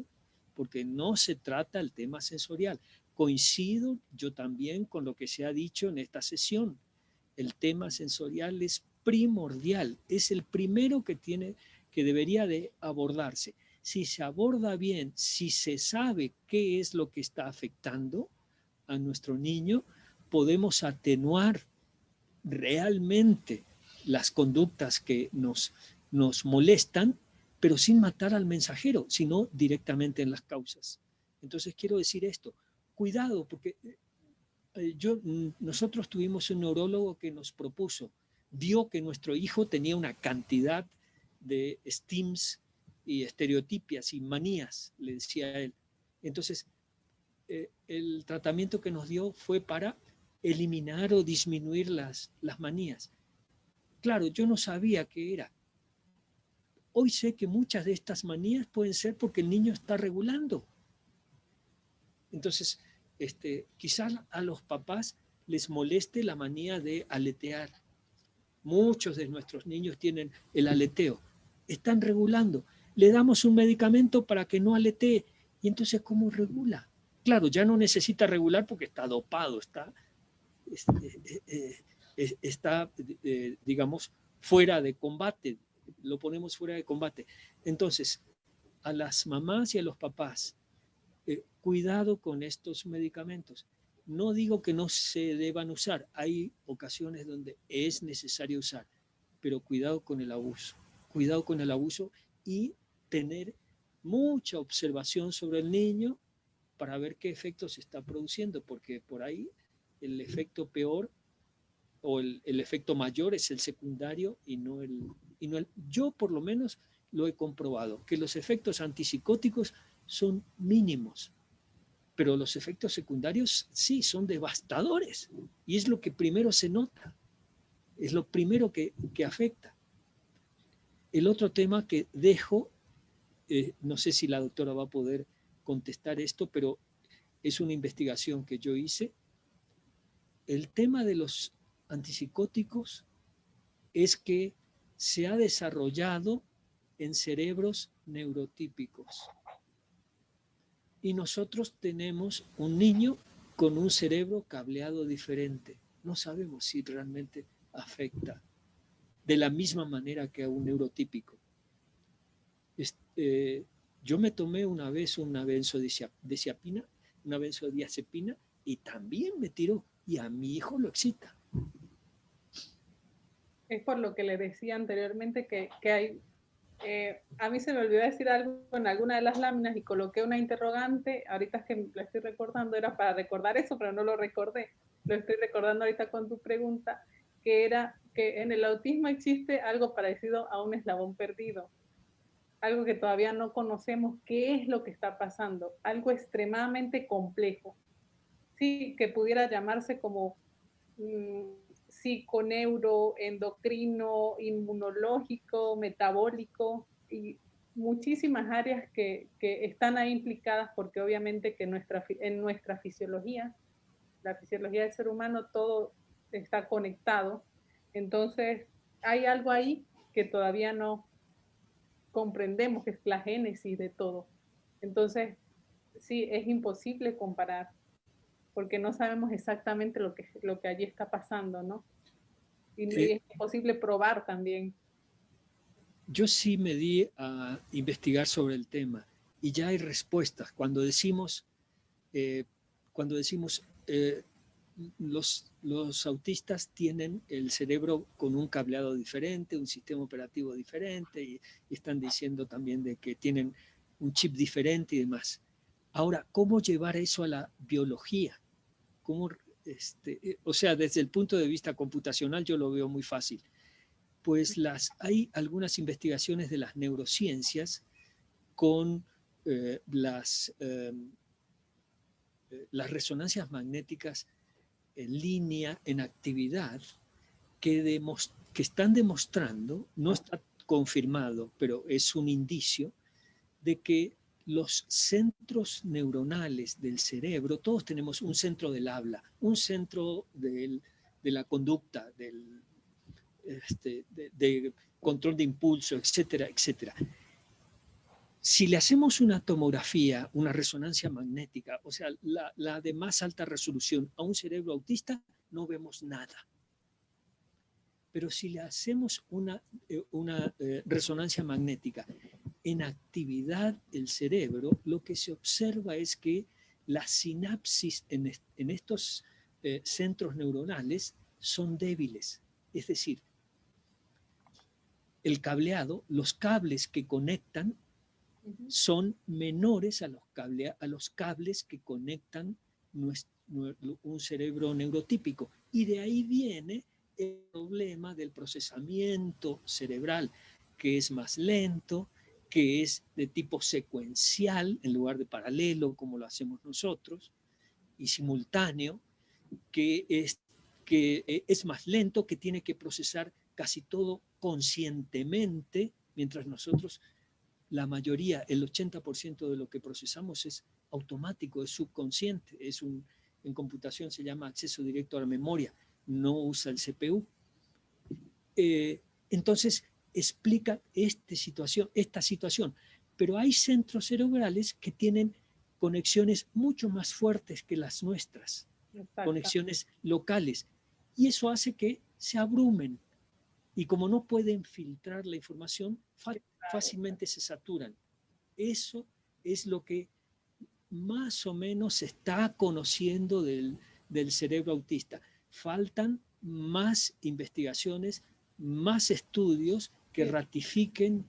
porque no se trata el tema sensorial. coincido yo también con lo que se ha dicho en esta sesión. El tema sensorial es primordial, es el primero que debería de abordarse. Si se aborda bien, si se sabe qué es lo que está afectando a nuestro niño, podemos atenuar realmente las conductas que nos molestan, pero sin matar al mensajero, sino directamente en las causas. Entonces quiero decir esto, cuidado, porque nosotros tuvimos un neurólogo que nos propuso, vio que nuestro hijo tenía una cantidad de stims y estereotipias y manías, le decía él. Entonces, el tratamiento que nos dio fue para eliminar o disminuir las manías. Claro, yo no sabía qué era. Hoy sé que muchas de estas manías pueden ser porque el niño está regulando. Entonces, quizás a los papás les moleste la manía de aletear. Muchos de nuestros niños tienen el aleteo. Están regulando. Le damos un medicamento para que no aletee. Y entonces, ¿cómo regula? Claro, ya no necesita regular porque está dopado, está digamos, fuera de combate. Lo ponemos fuera de combate. Entonces, a las mamás y a los papás, cuidado con estos medicamentos. No digo que no se deban usar, hay ocasiones donde es necesario usar, pero cuidado con el abuso y tener mucha observación sobre el niño para ver qué efecto se está produciendo, porque por ahí el efecto peor o el efecto mayor es el secundario y no el... Yo por lo menos lo he comprobado, que los efectos antipsicóticos son mínimos, pero los efectos secundarios sí son devastadores y es lo que primero se nota, es lo primero que afecta. El otro tema que dejo, no sé si la doctora va a poder contestar esto, pero es una investigación que yo hice. El tema de los antipsicóticos es que se ha desarrollado en cerebros neurotípicos. Y nosotros tenemos un niño con un cerebro cableado diferente. No sabemos si realmente afecta de la misma manera que a un neurotípico. Yo me tomé una vez una benzodiazepina y también me tiró y a mi hijo lo excita. Es por lo que le decía anteriormente que hay... a mí se me olvidó decir algo en alguna de las láminas y coloqué una interrogante. Ahorita es que lo estoy recordando, era para recordar eso, pero no lo recordé. Lo estoy recordando ahorita con tu pregunta, que era que en el autismo existe algo parecido a un eslabón perdido. Algo que todavía no conocemos qué es lo que está pasando. Algo extremadamente complejo. Sí, que pudiera llamarse como psiconeuro, endocrino, inmunológico, metabólico y muchísimas áreas que están ahí implicadas porque obviamente que en nuestra fisiología, la fisiología del ser humano, todo está conectado. Entonces, hay algo ahí que todavía no comprendemos, que es la génesis de todo. Entonces, sí, es imposible comparar porque no sabemos exactamente lo que allí está pasando, ¿no? Y es imposible probar también. Yo sí me di a investigar sobre el tema y ya hay respuestas. Cuando decimos los autistas tienen el cerebro con un cableado diferente, un sistema operativo diferente y están diciendo también de que tienen un chip diferente y demás. Ahora, ¿cómo llevar eso a la biología? ¿Cómo, o sea, desde el punto de vista computacional yo lo veo muy fácil. Pues hay algunas investigaciones de las neurociencias con las resonancias magnéticas en línea, en actividad, que están demostrando, no está confirmado, pero es un indicio de que los centros neuronales del cerebro, todos tenemos un centro del habla, un centro de la conducta, de control de impulso, etcétera, etcétera. Si le hacemos una tomografía, una resonancia magnética, o sea, la de más alta resolución a un cerebro autista, no vemos nada. Pero si le hacemos una resonancia magnética en actividad del cerebro, lo que se observa es que la sinapsis en estos centros neuronales son débiles. Es decir, el cableado, los cables que conectan son menores a los cables que conectan un cerebro neurotípico. Y de ahí viene el problema del procesamiento cerebral, que es más lento, que es de tipo secuencial en lugar de paralelo, como lo hacemos nosotros, y simultáneo, que es más lento, que tiene que procesar casi todo conscientemente, mientras nosotros, la mayoría, el 80% de lo que procesamos es automático, es subconsciente, en computación se llama acceso directo a la memoria, no usa el CPU. Entonces, explica esta situación. Pero hay centros cerebrales que tienen conexiones mucho más fuertes que las nuestras, conexiones locales. Y eso hace que se abrumen. Y como no pueden filtrar la información, fácilmente se saturan. Eso es lo que más o menos se está conociendo del cerebro autista. Faltan más investigaciones, más estudios que ratifiquen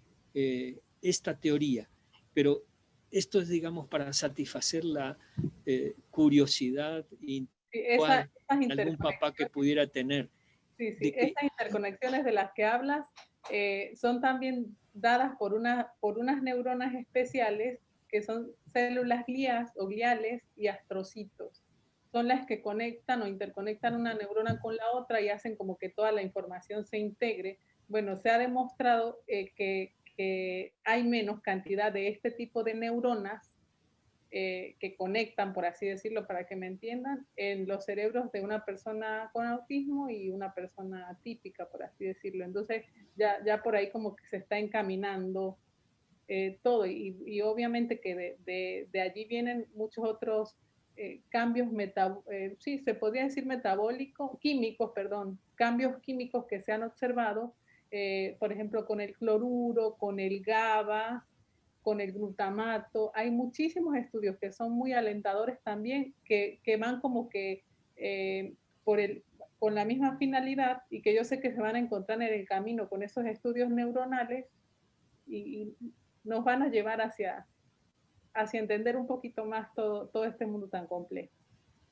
esta teoría. Pero esto es, digamos, para satisfacer la curiosidad de algún papá que pudiera tener. Sí, sí. Estas interconexiones de las que hablas son también dadas por unas neuronas especiales que son células gliales y astrocitos. Son las que conectan o interconectan una neurona con la otra y hacen como que toda la información se integre. Bueno, se ha demostrado que hay menos cantidad de este tipo de neuronas que conectan, por así decirlo, para que me entiendan, en los cerebros de una persona con autismo y una persona atípica, por así decirlo. Entonces, ya por ahí como que se está encaminando todo. Y obviamente que de allí vienen muchos otros cambios, sí, se podría decir cambios químicos que se han observado, por ejemplo, con el cloruro, con el GABA, con el glutamato. Hay muchísimos estudios que son muy alentadores también, que van como que con la misma finalidad y que yo sé que se van a encontrar en el camino con esos estudios neuronales y nos van a llevar hacia entender un poquito más todo este mundo tan complejo.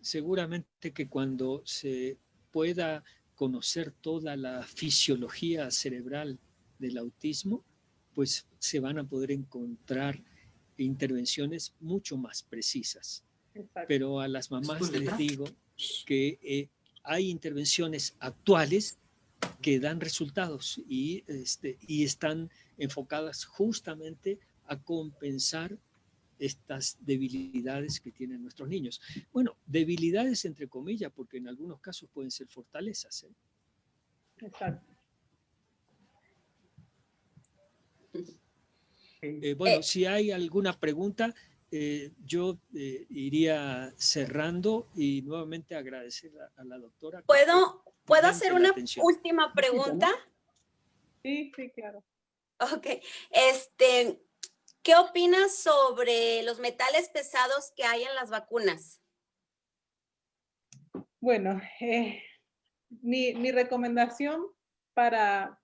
Seguramente que cuando se pueda conocer toda la fisiología cerebral del autismo, pues se van a poder encontrar intervenciones mucho más precisas. Exacto. Pero a las mamás les digo que hay intervenciones actuales que dan resultados y están enfocadas justamente a compensar estas debilidades que tienen nuestros niños. Bueno, debilidades entre comillas, porque en algunos casos pueden ser fortalezas. Exacto. Bueno, si hay alguna pregunta, yo iría cerrando y nuevamente agradecer a la doctora. ¿Puedo hacer una última pregunta? Sí, sí, claro. Ok. ¿Qué opinas sobre los metales pesados que hay en las vacunas? Bueno, mi recomendación para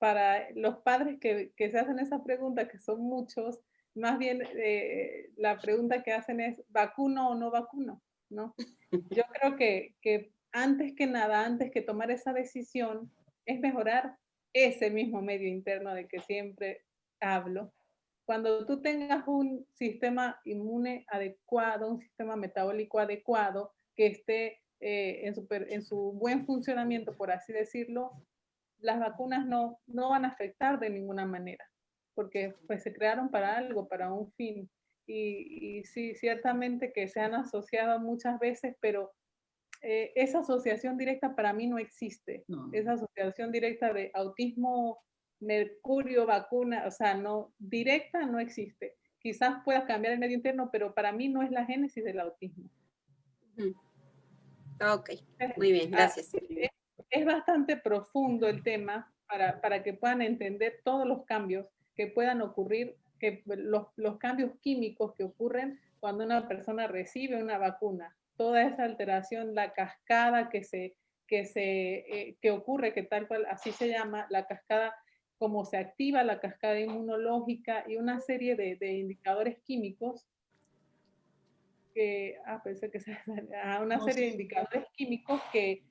los padres que se hacen esa pregunta, que son muchos, más bien la pregunta que hacen es, ¿vacuno o no vacuno? ¿No? Yo creo que antes que nada, antes que tomar esa decisión, es mejorar ese mismo medio interno de que siempre hablo. Cuando tú tengas un sistema inmune adecuado, un sistema metabólico adecuado, que esté en su buen funcionamiento, por así decirlo, las vacunas no van a afectar de ninguna manera, porque pues se crearon para algo, para un fin. Y sí, ciertamente que se han asociado muchas veces, pero esa asociación directa para mí no existe. No. Esa asociación directa de autismo, mercurio, vacuna, o sea, no, directa no existe. quizás pueda cambiar el medio interno, pero para mí no es la génesis del autismo. Ok, muy bien, gracias. Es bastante profundo el tema para que puedan entender todos los cambios que puedan ocurrir, que los cambios químicos que ocurren cuando una persona recibe una vacuna. Toda esa alteración, la cascada que ocurre, que tal cual así se llama, la cascada, cómo se activa la cascada inmunológica y una serie de indicadores químicos una serie de indicadores químicos que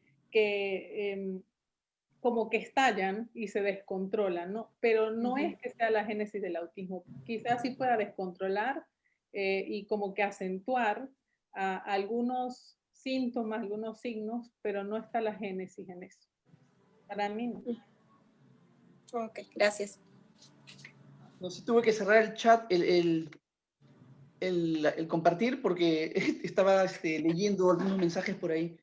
como que estallan y se descontrolan, ¿no? Pero no es que sea la génesis del autismo. Quizás sí pueda descontrolar y como que acentuar algunos síntomas, algunos signos, pero no está la génesis en eso. Para mí no. Ok, gracias. No sé, tuve que cerrar el chat, el compartir porque estaba leyendo algunos mensajes por ahí.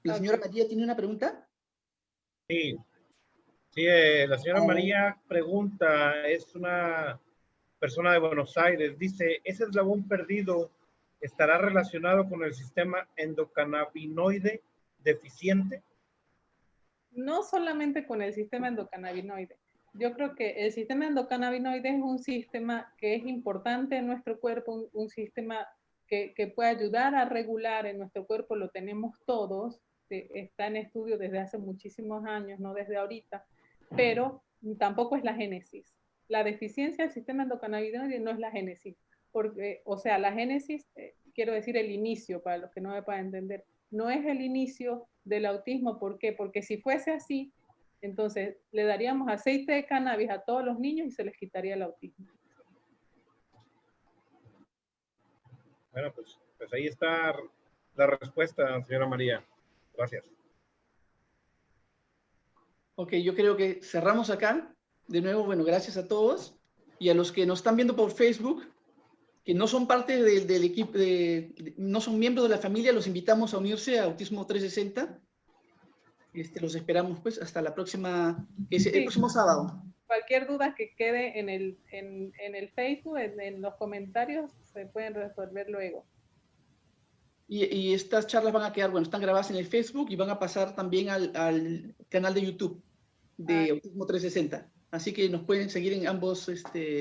¿La señora María tiene una pregunta? Sí, la señora María pregunta, es una persona de Buenos Aires, dice, ¿ese eslabón perdido estará relacionado con el sistema endocannabinoide deficiente? No solamente con el sistema endocannabinoide. Yo creo que el sistema endocannabinoide es un sistema que es importante en nuestro cuerpo, un sistema que puede ayudar a regular en nuestro cuerpo, lo tenemos todos, está en estudio desde hace muchísimos años, no desde ahorita, pero tampoco es la génesis. La deficiencia del sistema endocannabinoide no es la génesis, porque, o sea, la génesis, quiero decir el inicio, para los que no me puedan entender, no es el inicio del autismo. ¿Por qué? Porque si fuese así, entonces le daríamos aceite de cannabis a todos los niños y se les quitaría el autismo. Bueno, pues ahí está la respuesta, señora María. Gracias. Ok, yo creo que cerramos acá. De nuevo, bueno, gracias a todos. Y a los que nos están viendo por Facebook, que no son parte del equipo, no son miembros de la familia, los invitamos a unirse a Autismo 360. Los esperamos pues hasta la próxima, el próximo sábado. Cualquier duda que quede en el Facebook, en los comentarios, se pueden resolver luego. Y estas charlas van a quedar, bueno, están grabadas en el Facebook y van a pasar también al canal de YouTube de Autismo 360. Así que nos pueden seguir en ambos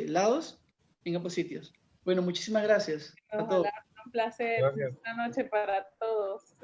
lados, en ambos sitios. Bueno, muchísimas gracias a todos. Un placer. Gracias. Buenas noches para todos.